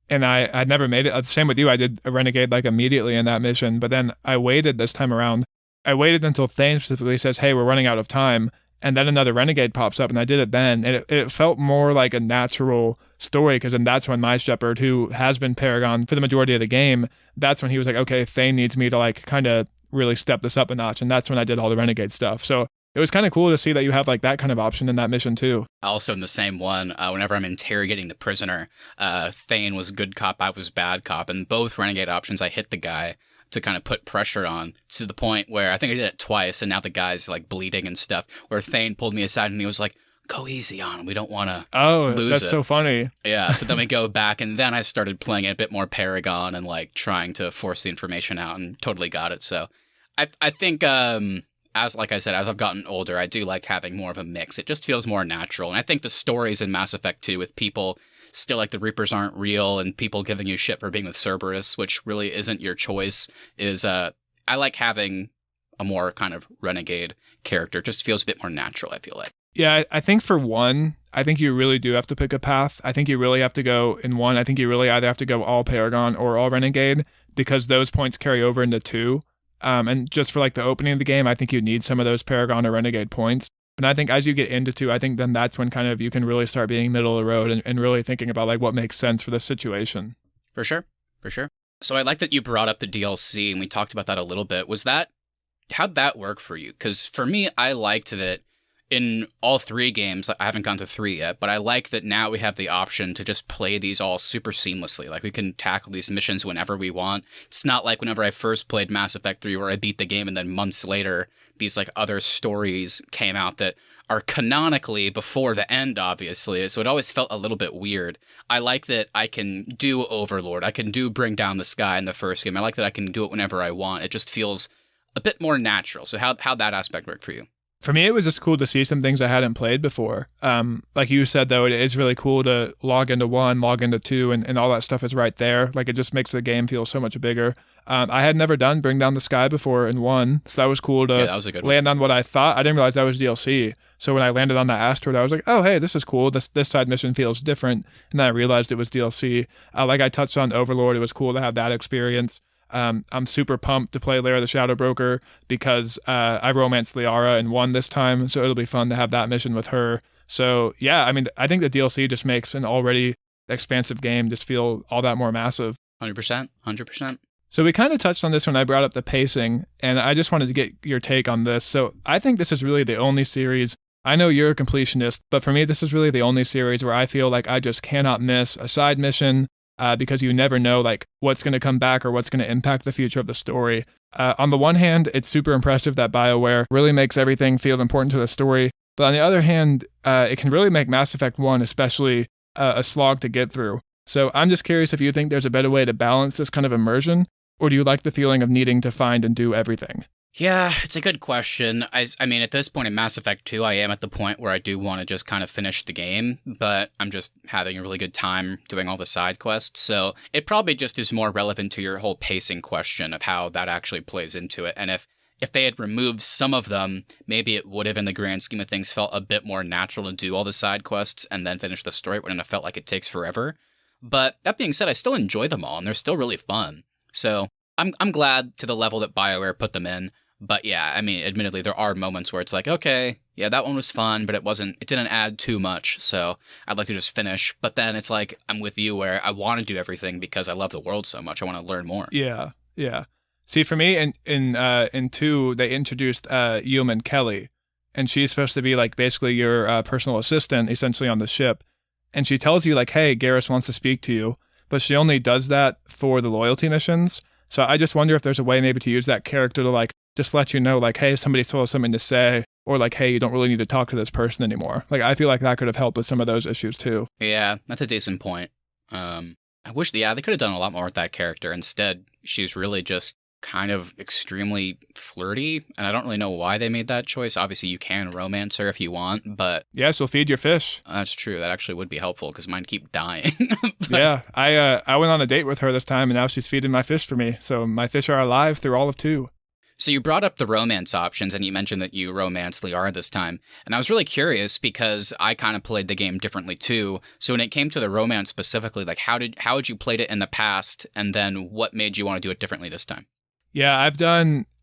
And I'd never made it. Same with you. I did a Renegade like immediately in that mission. But then I waited this time around. I waited until Thane specifically says, "Hey, we're running out of time." And then another Renegade pops up, and I did it then. And it felt more like a natural story, because then that's when my Shepard, who has been Paragon for the majority of the game, that's when he was like, okay, Thane needs me to like kind of really step this up a notch. And that's when I did all the Renegade stuff. So it was kind of cool to see that you have like that kind of option in that mission too. Also in the same one, whenever I'm interrogating the prisoner, Thane was good cop, I was bad cop, and both Renegade options I hit the guy to kind of put pressure on, to the point where I think I did it twice, and now the guy's like bleeding and stuff, where Thane pulled me aside and he was like, "Go easy on him, we don't want to lose that's it." so funny. Yeah, so then we go back, and then I started playing it a bit more Paragon and like trying to force the information out, and totally got it. So I think like I said, as I've gotten older, I do like having more of a mix. It just feels more natural. And I think the stories in Mass Effect 2 with people still like the Reapers aren't real and people giving you shit for being with Cerberus, which really isn't your choice, is I like having a more kind of Renegade character. It just feels a bit more natural, I feel like. Yeah, I think for one, I think you really do have to pick a path. I think you really have to go in one. I think you really either have to go all Paragon or all Renegade, because those points carry over into 2. And just for like the opening of the game, I think you need some of those Paragon or Renegade points. And I think as you get into 2, I think then that's when kind of you can really start being middle of the road and really thinking about like what makes sense for the situation. For sure. So I like that you brought up the DLC, and we talked about that a little bit. How'd that work for you? Because for me, I liked that in all 3 games, I haven't gone to 3 yet, but I like that now we have the option to just play these all super seamlessly. Like, we can tackle these missions whenever we want. It's not like whenever I first played Mass Effect 3 where I beat the game and then months later these like other stories came out that are canonically before the end, obviously. So it always felt a little bit weird. I like that I can do Overlord. I can do Bring Down the Sky in the first game. I like that I can do it whenever I want. It just feels a bit more natural. So how'd that aspect work for you? For me, it was just cool to see some things I hadn't played before. Like you said, though, it is really cool to log into 1, log into 2, and all that stuff is right there. Like, it just makes the game feel so much bigger. I had never done Bring Down the Sky before in 1, so that was cool to that was a good one. land on what I thought. I didn't realize that was DLC. So when I landed on that asteroid, I was like, oh, hey, this is cool. This side mission feels different. And then I realized it was DLC. Like I touched on Overlord, it was cool to have that experience. I'm super pumped to play Lara the Shadow Broker because I romanced Liara and 1 this time, so it'll be fun to have that mission with her. So yeah, I mean, I think the DLC just makes an already expansive game just feel all that more massive. 100%. So we kind of touched on this when I brought up the pacing, and I just wanted to get your take on this. So I think this is really the only series, I know you're a completionist, but for me, this is really the only series where I feel like I just cannot miss a side mission, because you never know like what's going to come back or what's going to impact the future of the story. On the one hand, it's super impressive that BioWare really makes everything feel important to the story, but on the other hand, it can really make Mass Effect 1 especially a slog to get through. So I'm just curious if you think there's a better way to balance this kind of immersion, or do you like the feeling of needing to find and do everything? Yeah, it's a good question. I mean, at this point in Mass Effect 2, I am at the point where I do want to just kind of finish the game, but I'm just having a really good time doing all the side quests, so it probably just is more relevant to your whole pacing question of how that actually plays into it. And if they had removed some of them, maybe it would have, in the grand scheme of things, felt a bit more natural to do all the side quests and then finish the story. It wouldn't have felt like it takes forever. But that being said, I still enjoy them all, and they're still really fun. So I'm glad to the level that BioWare put them in. But yeah, I mean, admittedly, there are moments where it's like, okay, yeah, that one was fun, but it didn't add too much, so I'd like to just finish. But then it's like, I'm with you where I want to do everything because I love the world so much. I want to learn more. Yeah. See, for me, in 2, they introduced Yeoman Kelly, and she's supposed to be like basically your personal assistant, essentially on the ship. And she tells you like, hey, Garrus wants to speak to you, but she only does that for the loyalty missions. So I just wonder if there's a way maybe to use that character to like just let you know like, hey, somebody still has something to say, or like, hey, you don't really need to talk to this person anymore. Like, I feel like that could have helped with some of those issues too. Yeah, that's a decent point. I wish, they could have done a lot more with that character. Instead, she's really just kind of extremely flirty, and I don't really know why they made that choice. Obviously, you can romance her if you want, but... Yeah, she'll feed your fish. That's true. That actually would be helpful, because mine keep dying. Yeah, I went on a date with her this time, and now she's feeding my fish for me, so my fish are alive through all of 2. So you brought up the romance options, and you mentioned that you romanced Liara this time. And I was really curious because I kind of played the game differently too. So when it came to the romance specifically, like how had you played it in the past, and then what made you want to do it differently this time? Yeah,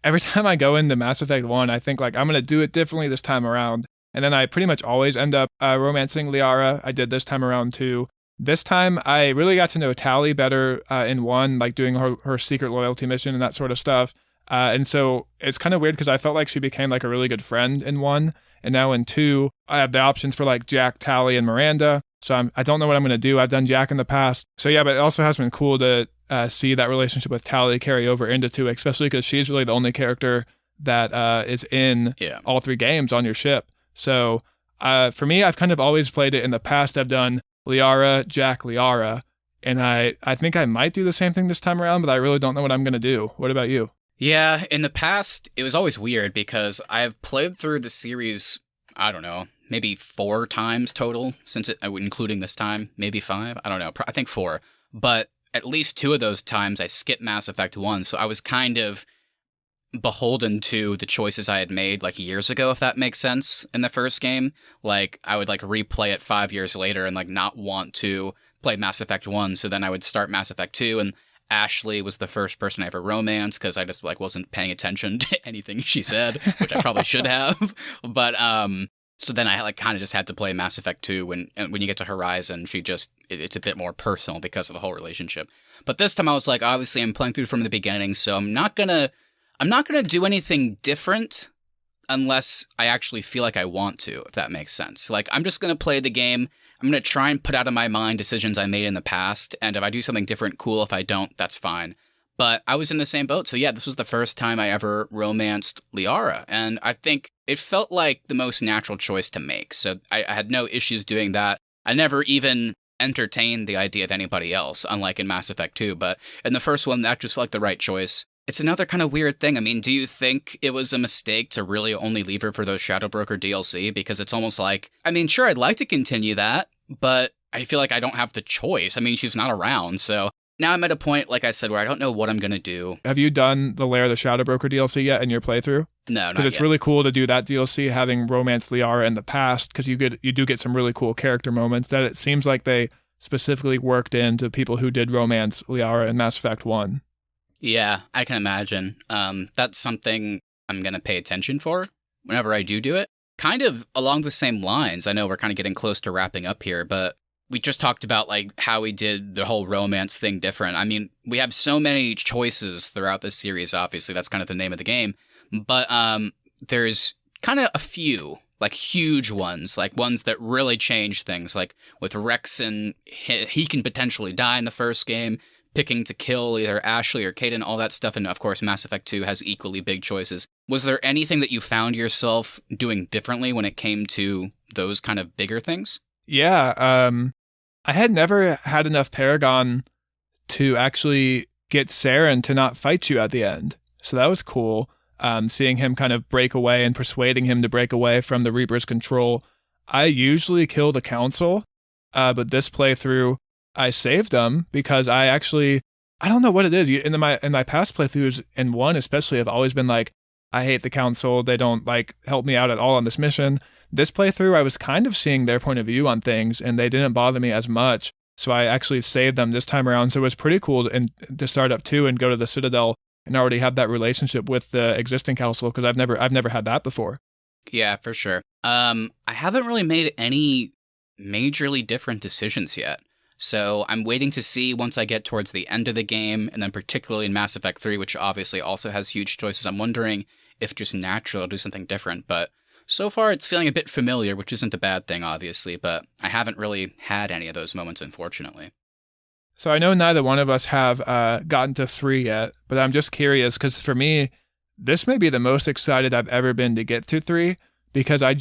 every time I go into Mass Effect 1, I think like I'm going to do it differently this time around. And then I pretty much always end up romancing Liara. I did this time around too. This time I really got to know Tali better in 1, like doing her secret loyalty mission and that sort of stuff. And so it's kind of weird because I felt like she became like a really good friend in 1. And now in 2, I have the options for like Jack, Tali, and Miranda. So I don't know what I'm going to do. I've done Jack in the past. So yeah, but it also has been cool to see that relationship with Tali carry over into 2, especially because she's really the only character that is in all 3 games on your ship. So for me, I've kind of always played it in the past. I've done Liara, Jack, Liara. And I think I might do the same thing this time around, but I really don't know what I'm going to do. What about you? Yeah, in the past, it was always weird because I've played through the series, I don't know, maybe 4 times total, including this time, maybe 5, I don't know, I think 4. But at least 2 of those times I skipped Mass Effect 1, so I was kind of beholden to the choices I had made like years ago, if that makes sense, in the first game. Like, I would like replay it 5 years later and like not want to play Mass Effect 1, so then I would start Mass Effect 2, and Ashley was the first person I ever romanced because I just like wasn't paying attention to anything she said, which I probably should have. But so then I like kind of just had to play Mass Effect 2 when you get to Horizon, it's a bit more personal because of the whole relationship. But this time I was like, obviously I'm playing through from the beginning, so I'm not gonna do anything different unless I actually feel like I want to, if that makes sense. Like, I'm just gonna play the game. I'm going to try and put out of my mind decisions I made in the past, and if I do something different, cool. If I don't, that's fine. But I was in the same boat, so yeah, this was the first time I ever romanced Liara, and I think it felt like the most natural choice to make, so I had no issues doing that. I never even entertained the idea of anybody else, unlike in Mass Effect 2, but in the first one, that just felt like the right choice. It's another kind of weird thing. I mean, do you think it was a mistake to really only leave her for those Shadow Broker DLC? Because it's almost like, I mean, sure, I'd like to continue that, but I feel like I don't have the choice. I mean, she's not around, so now I'm at a point, like I said, where I don't know what I'm going to do. Have you done the Lair of the Shadow Broker DLC yet in your playthrough? No, not yet. Because it's really cool to do that DLC, having romance Liara in the past, because you do get some really cool character moments that it seems like they specifically worked into people who did romance Liara in Mass Effect 1. Yeah, I can imagine. That's something I'm going to pay attention for whenever I do it. Kind of along the same lines, I know we're kind of getting close to wrapping up here, but we just talked about like how we did the whole romance thing different. I mean, we have so many choices throughout this series, obviously. That's kind of the name of the game. But there's kind of a few, like huge ones, like ones that really change things. Like with Rex, and he can potentially die in the first game, picking to kill either Ashley or Kaidan, all that stuff. And of course, Mass Effect 2 has equally big choices. Was there anything that you found yourself doing differently when it came to those kind of bigger things? Yeah, I had never had enough Paragon to actually get Saren to not fight you at the end. So that was cool. Seeing him kind of break away and persuading him to break away from the Reaper's control. I usually kill the Council, but this playthrough, I saved them because I don't know what it is. In my past playthroughs, and one especially, I've always been like, I hate the Council. They don't like help me out at all on this mission. This playthrough, I was kind of seeing their point of view on things, and they didn't bother me as much. So I actually saved them this time around. So it was pretty cool to start up 2 and go to the Citadel and already have that relationship with the existing Council, because I've never had that before. Yeah, for sure. I haven't really made any majorly different decisions yet. So I'm waiting to see once I get towards the end of the game, and then particularly in Mass Effect 3, which obviously also has huge choices. I'm wondering if just naturally I'll do something different, but so far it's feeling a bit familiar, which isn't a bad thing, obviously, but I haven't really had any of those moments, unfortunately. So I know neither one of us have gotten to 3 yet, but I'm just curious, because for me, this may be the most excited I've ever been to get to 3, because I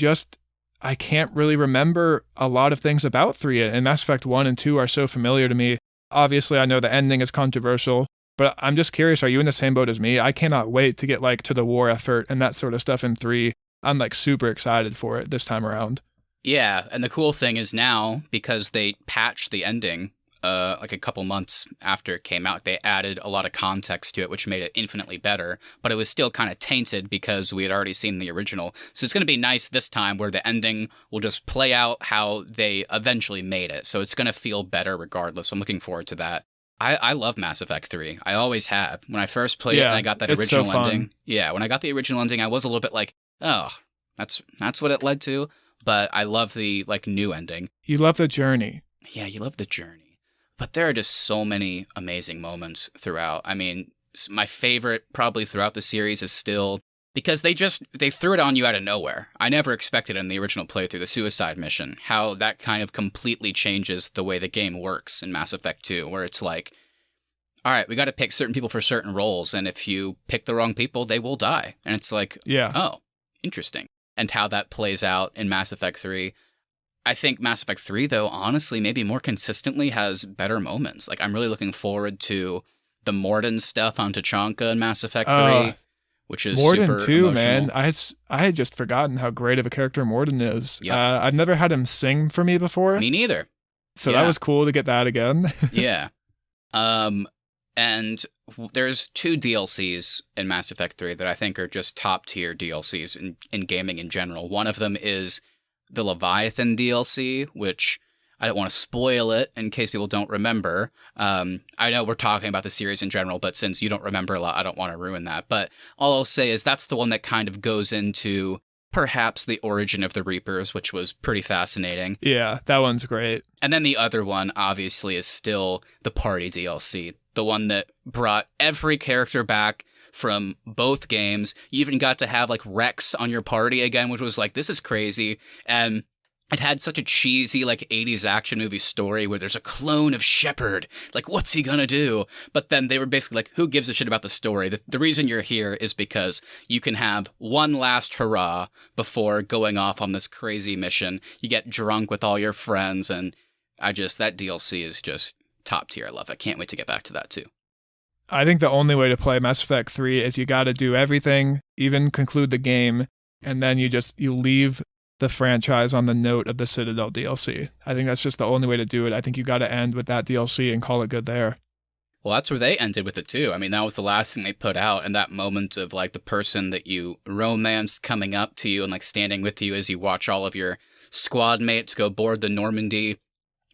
can't really remember a lot of things about 3, and Mass Effect 1 and 2 are so familiar to me. Obviously, I know the ending is controversial, but I'm just curious, are you in the same boat as me? I cannot wait to get like to the war effort and that sort of stuff in 3. I'm like super excited for it this time around. Yeah, and the cool thing is now, because they patched the ending like a couple months after it came out, they added a lot of context to it, which made it infinitely better, but it was still kind of tainted because we had already seen the original. So it's going to be nice this time where the ending will just play out how they eventually made it. So it's going to feel better regardless. I'm looking forward to that. I love Mass Effect 3. I always have. When I first played it and I got that original ending. Yeah, when I got the original ending, I was a little bit like, oh, that's what it led to. But I love the like new ending. You love the journey. Yeah, you love the journey. But there are just so many amazing moments throughout. I mean, my favorite probably throughout the series is still because they threw it on you out of nowhere. I never expected in the original playthrough, the suicide mission, how that kind of completely changes the way the game works in Mass Effect 2, where it's like, all right, we got to pick certain people for certain roles, and if you pick the wrong people, they will die. And it's like, yeah, oh, interesting. And how that plays out in Mass Effect 3. I think Mass Effect 3, though, honestly, maybe more consistently has better moments. Like, I'm really looking forward to the Mordin stuff on Tachanka in Mass Effect 3, which is Mordin super too, emotional. man. I had just forgotten how great of a character Mordin is. Yep. I've never had him sing for me before. Me neither. So that was cool to get that again. Yeah. And there's 2 DLCs in Mass Effect 3 that I think are just top-tier DLCs in gaming in general. One of them is the Leviathan DLC, which I don't want to spoil it in case people don't remember. I know we're talking about the series in general, but since you don't remember a lot, I don't want to ruin that. But all I'll say is that's the one that kind of goes into perhaps the origin of the Reapers, which was pretty fascinating. Yeah, that one's great. And then the other one, obviously, is still the Party DLC, the one that brought every character back from both games. You even got to have like Rex on your party again, which was like, this is crazy. And it had such a cheesy like 80s action movie story where there's a clone of Shepard. Like, what's he gonna do? But then they were basically like, who gives a shit about the story? The reason you're here is because you can have one last hurrah before going off on this crazy mission. You get drunk with all your friends, and that DLC is just top tier. I love it. I can't wait to get back to that too. I think the only way to play Mass Effect 3 is you got to do everything, even conclude the game, and then you leave the franchise on the note of the Citadel DLC. I think that's just the only way to do it. I think you got to end with that DLC and call it good there. Well, that's where they ended with it too. I mean, that was the last thing they put out, and that moment of like the person that you romanced coming up to you and like standing with you as you watch all of your squad mates go board the Normandy,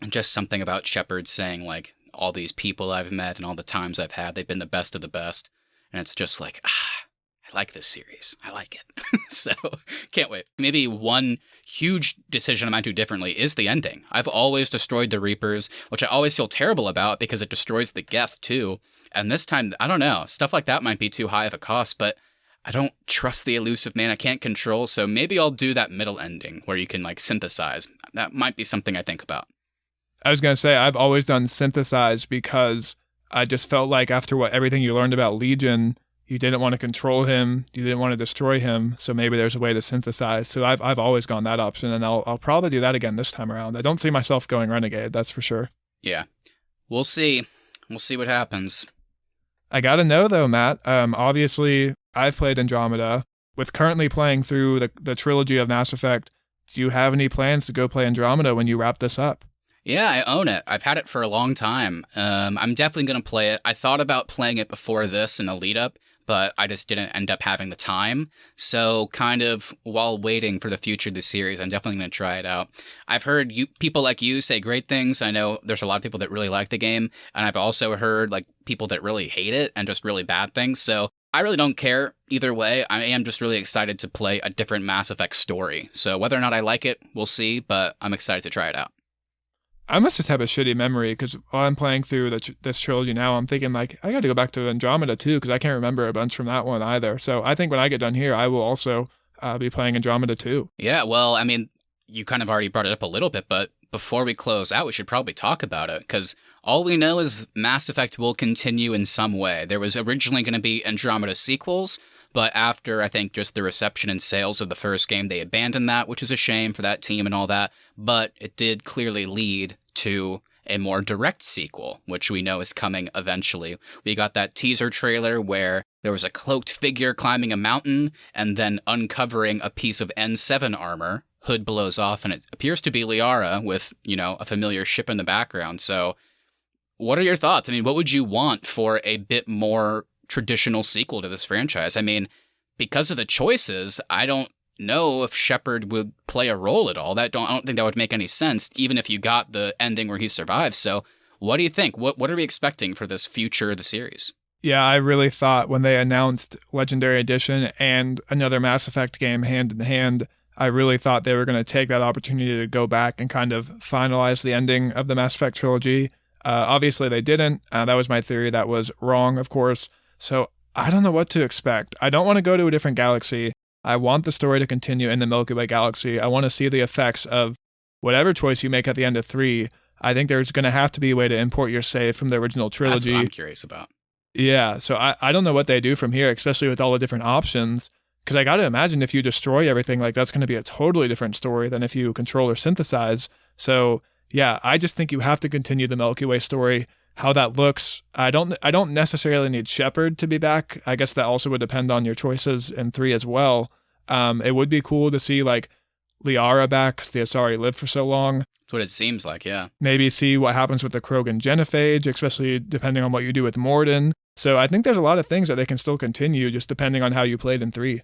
and just something about Shepard saying like, all these people I've met and all the times I've had, they've been the best of the best. And it's just like, I like this series. I like it. So can't wait. Maybe one huge decision I might do differently is the ending. I've always destroyed the Reapers, which I always feel terrible about because it destroys the Geth too. And this time, I don't know, stuff like that might be too high of a cost, but I don't trust the elusive man I can't control. So maybe I'll do that middle ending where you can like synthesize. That might be something I think about. I was going to say, I've always done synthesize because I just felt like after everything you learned about Legion, you didn't want to control him, you didn't want to destroy him, so maybe there's a way to synthesize. So I've always gone that option, and I'll probably do that again this time around. I don't see myself going Renegade, that's for sure. Yeah. We'll see. We'll see what happens. I got to know, though, Matt, obviously, I've played Andromeda. With currently playing through the trilogy of Mass Effect, do you have any plans to go play Andromeda when you wrap this up? Yeah, I own it. I've had it for a long time. I'm definitely going to play it. I thought about playing it before this in the lead up, but I just didn't end up having the time. So kind of while waiting for the future of the series, I'm definitely going to try it out. I've heard people like you say great things. I know there's a lot of people that really like the game, and I've also heard like people that really hate it and just really bad things. So I really don't care either way. I am just really excited to play a different Mass Effect story. So whether or not I like it, we'll see, but I'm excited to try it out. I must just have a shitty memory because while I'm playing through this trilogy now, I'm thinking like, I got to go back to Andromeda too because I can't remember a bunch from that one either. So I think when I get done here, I will also be playing Andromeda too. Yeah, well, I mean, you kind of already brought it up a little bit, but before we close out, we should probably talk about it because all we know is Mass Effect will continue in some way. There was originally going to be Andromeda sequels, but after, I think, just the reception and sales of the first game, they abandoned that, which is a shame for that team and all that. But it did clearly lead to a more direct sequel, which we know is coming eventually. We got that teaser trailer where there was a cloaked figure climbing a mountain and then uncovering a piece of N7 armor. Hood blows off, and it appears to be Liara with, a familiar ship in the background. So what are your thoughts? I mean, what would you want for a bit more traditional sequel to this franchise? I mean, because of the choices, I don't know if Shepard would play a role at all. I don't think that would make any sense, even if you got the ending where he survives. So what do you think? What are we expecting for this future of the series? Yeah, I really thought when they announced Legendary Edition and another Mass Effect game hand in hand, I really thought they were going to take that opportunity to go back and kind of finalize the ending of the Mass Effect trilogy. Obviously, they didn't. That was my theory. That was wrong, of course. So I don't know what to expect. I don't want to go to a different galaxy. I want the story to continue in the Milky Way galaxy. I want to see the effects of whatever choice you make at the end of 3. I think there's going to have to be a way to import your save from the original trilogy. That's what I'm curious about. Yeah, so I don't know what they do from here, especially with all the different options. Because I got to imagine if you destroy everything, like that's going to be a totally different story than if you control or synthesize. So yeah, I just think you have to continue the Milky Way story. How that looks, I don't necessarily need Shepard to be back. I guess that also would depend on your choices in 3 as well. It would be cool to see like Liara back because the Asari lived for so long. That's what it seems like, yeah. Maybe see what happens with the Krogan genophage, especially depending on what you do with Morden. So I think there's a lot of things that they can still continue just depending on how you played in 3.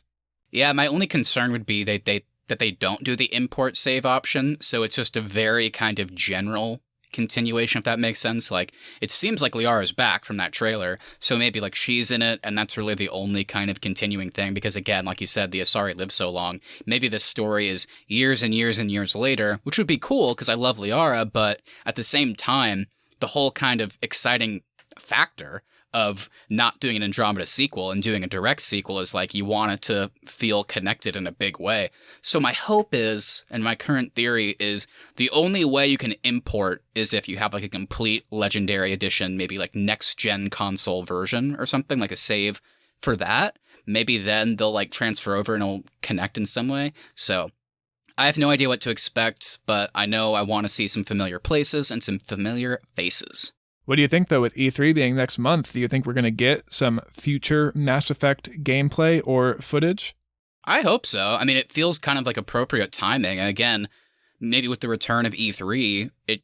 Yeah, my only concern would be that they don't do the import save option, so it's just a very kind of general continuation, if that makes sense. Like, it seems like Liara's back from that trailer, so maybe like she's in it, and that's really the only kind of continuing thing, because again, like you said, the Asari lived so long. Maybe this story is years and years and years later, which would be cool, because I love Liara, but at the same time, the whole kind of exciting factor of not doing an Andromeda sequel and doing a direct sequel is like you want it to feel connected in a big way. So my hope is, and my current theory is, the only way you can import is if you have like a complete Legendary Edition, maybe like next-gen console version or something, like a save for that. Maybe then they'll like transfer over and it'll connect in some way. So I have no idea what to expect, but I know I want to see some familiar places and some familiar faces. What do you think, though, with E3 being next month? Do you think we're going to get some future Mass Effect gameplay or footage? I hope so. I mean, it feels kind of like appropriate timing. And again, maybe with the return of E3, it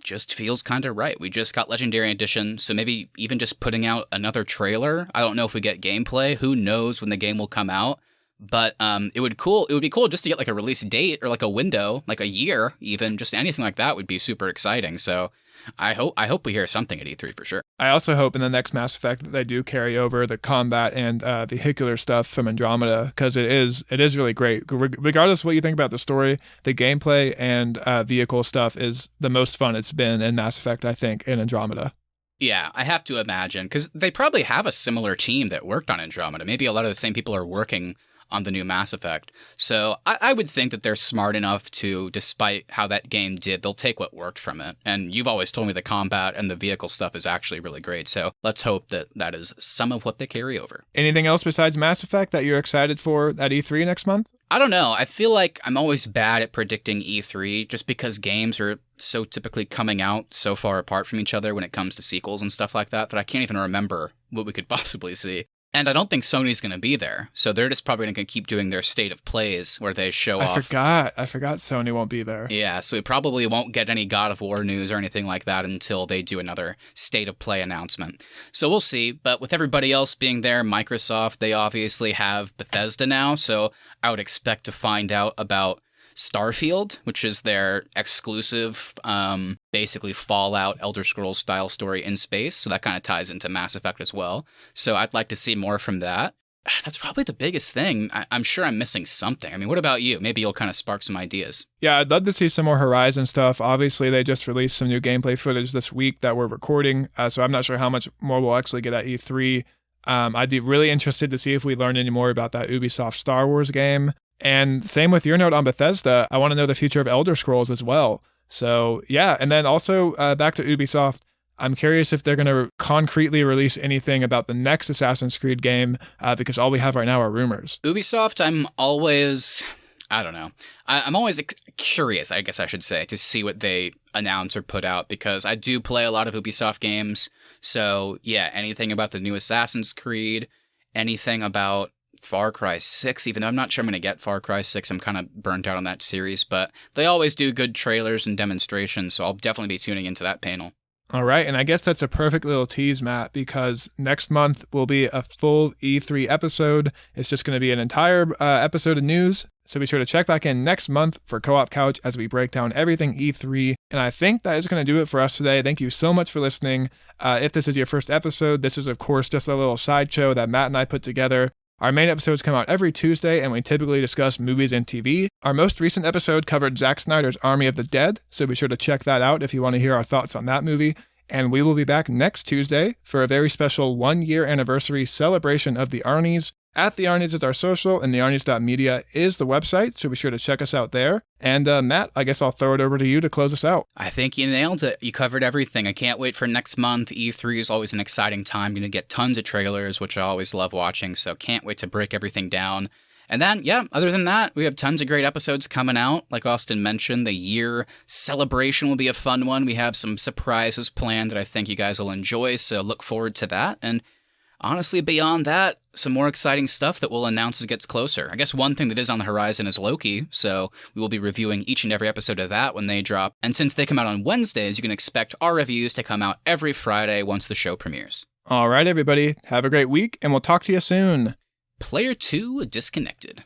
just feels kind of right. We just got Legendary Edition, so maybe even just putting out another trailer. I don't know if we get gameplay. Who knows when the game will come out? But it would be cool just to get like a release date or like a window, like a year even, just anything like that would be super exciting. So I hope we hear something at E3 for sure. I also hope in the next Mass Effect that they do carry over the combat and vehicular stuff from Andromeda, because it is really great. Regardless of what you think about the story, the gameplay and vehicle stuff is the most fun it's been in Mass Effect, I think, in Andromeda. Yeah, I have to imagine, because they probably have a similar team that worked on Andromeda. Maybe a lot of the same people are working on the new Mass Effect. So I would think that they're smart enough to, despite how that game did, they'll take what worked from it. And you've always told me the combat and the vehicle stuff is actually really great. So let's hope that that is some of what they carry over. Anything else besides Mass Effect that you're excited for at E3 next month? I don't know. I feel like I'm always bad at predicting E3 just because games are so typically coming out so far apart from each other when it comes to sequels and stuff like that I can't even remember what we could possibly see. And I don't think Sony's going to be there. So they're just probably going to keep doing their state of plays where they show off. I forgot Sony won't be there. Yeah, so we probably won't get any God of War news or anything like that until they do another state of play announcement. So we'll see. But with everybody else being there, Microsoft, they obviously have Bethesda now. So I would expect to find out about Starfield, which is their exclusive, basically Fallout, Elder Scrolls style story in space. So that kind of ties into Mass Effect as well. So I'd like to see more from that. That's probably the biggest thing. I'm sure I'm missing something. I mean, what about you? Maybe you'll kind of spark some ideas. Yeah, I'd love to see some more Horizon stuff. Obviously, they just released some new gameplay footage this week that we're recording. So I'm not sure how much more we'll actually get at E3. I'd be really interested to see if we learn any more about that Ubisoft Star Wars game. And same with your note on Bethesda. I want to know the future of Elder Scrolls as well. So yeah, and then also back to Ubisoft. I'm curious if they're going to concretely release anything about the next Assassin's Creed game, because all we have right now are rumors. Ubisoft, I'm always curious, I guess I should say, to see what they announce or put out, because I do play a lot of Ubisoft games. So yeah, anything about the new Assassin's Creed, anything about Far Cry 6, even though I'm not sure I'm going to get Far Cry 6. I'm kind of burnt out on that series, but they always do good trailers and demonstrations, so I'll definitely be tuning into that panel. All right, and I guess that's a perfect little tease, Matt, because next month will be a full E3 episode. It's just going to be an entire episode of news, so be sure to check back in next month for Co-op Couch as we break down everything E3. And I think that is going to do it for us today. Thank you so much for listening. If this is your first episode, this is, of course, just a little sideshow that Matt and I put together. Our main episodes come out every Tuesday, and we typically discuss movies and TV. Our most recent episode covered Zack Snyder's Army of the Dead, so be sure to check that out if you want to hear our thoughts on that movie. And we will be back next Tuesday for a very special 1-year anniversary celebration of the Arnies. At the Arnies is our social, and thearnies.media is the website, so be sure to check us out there. And Matt, I guess I'll throw it over to you to close us out. I think you nailed it. You covered everything. I can't wait for next month. E3 is always an exciting time. You're going to get tons of trailers, which I always love watching, so can't wait to break everything down. And then, yeah, other than that, we have tons of great episodes coming out. Like Austin mentioned, the year celebration will be a fun one. We have some surprises planned that I think you guys will enjoy, so look forward to that. And honestly, beyond that, some more exciting stuff that we'll announce as it gets closer. I guess one thing that is on the horizon is Loki, so we will be reviewing each and every episode of that when they drop. And since they come out on Wednesdays, you can expect our reviews to come out every Friday once the show premieres. All right, everybody, have a great week, and we'll talk to you soon. Player 2 disconnected.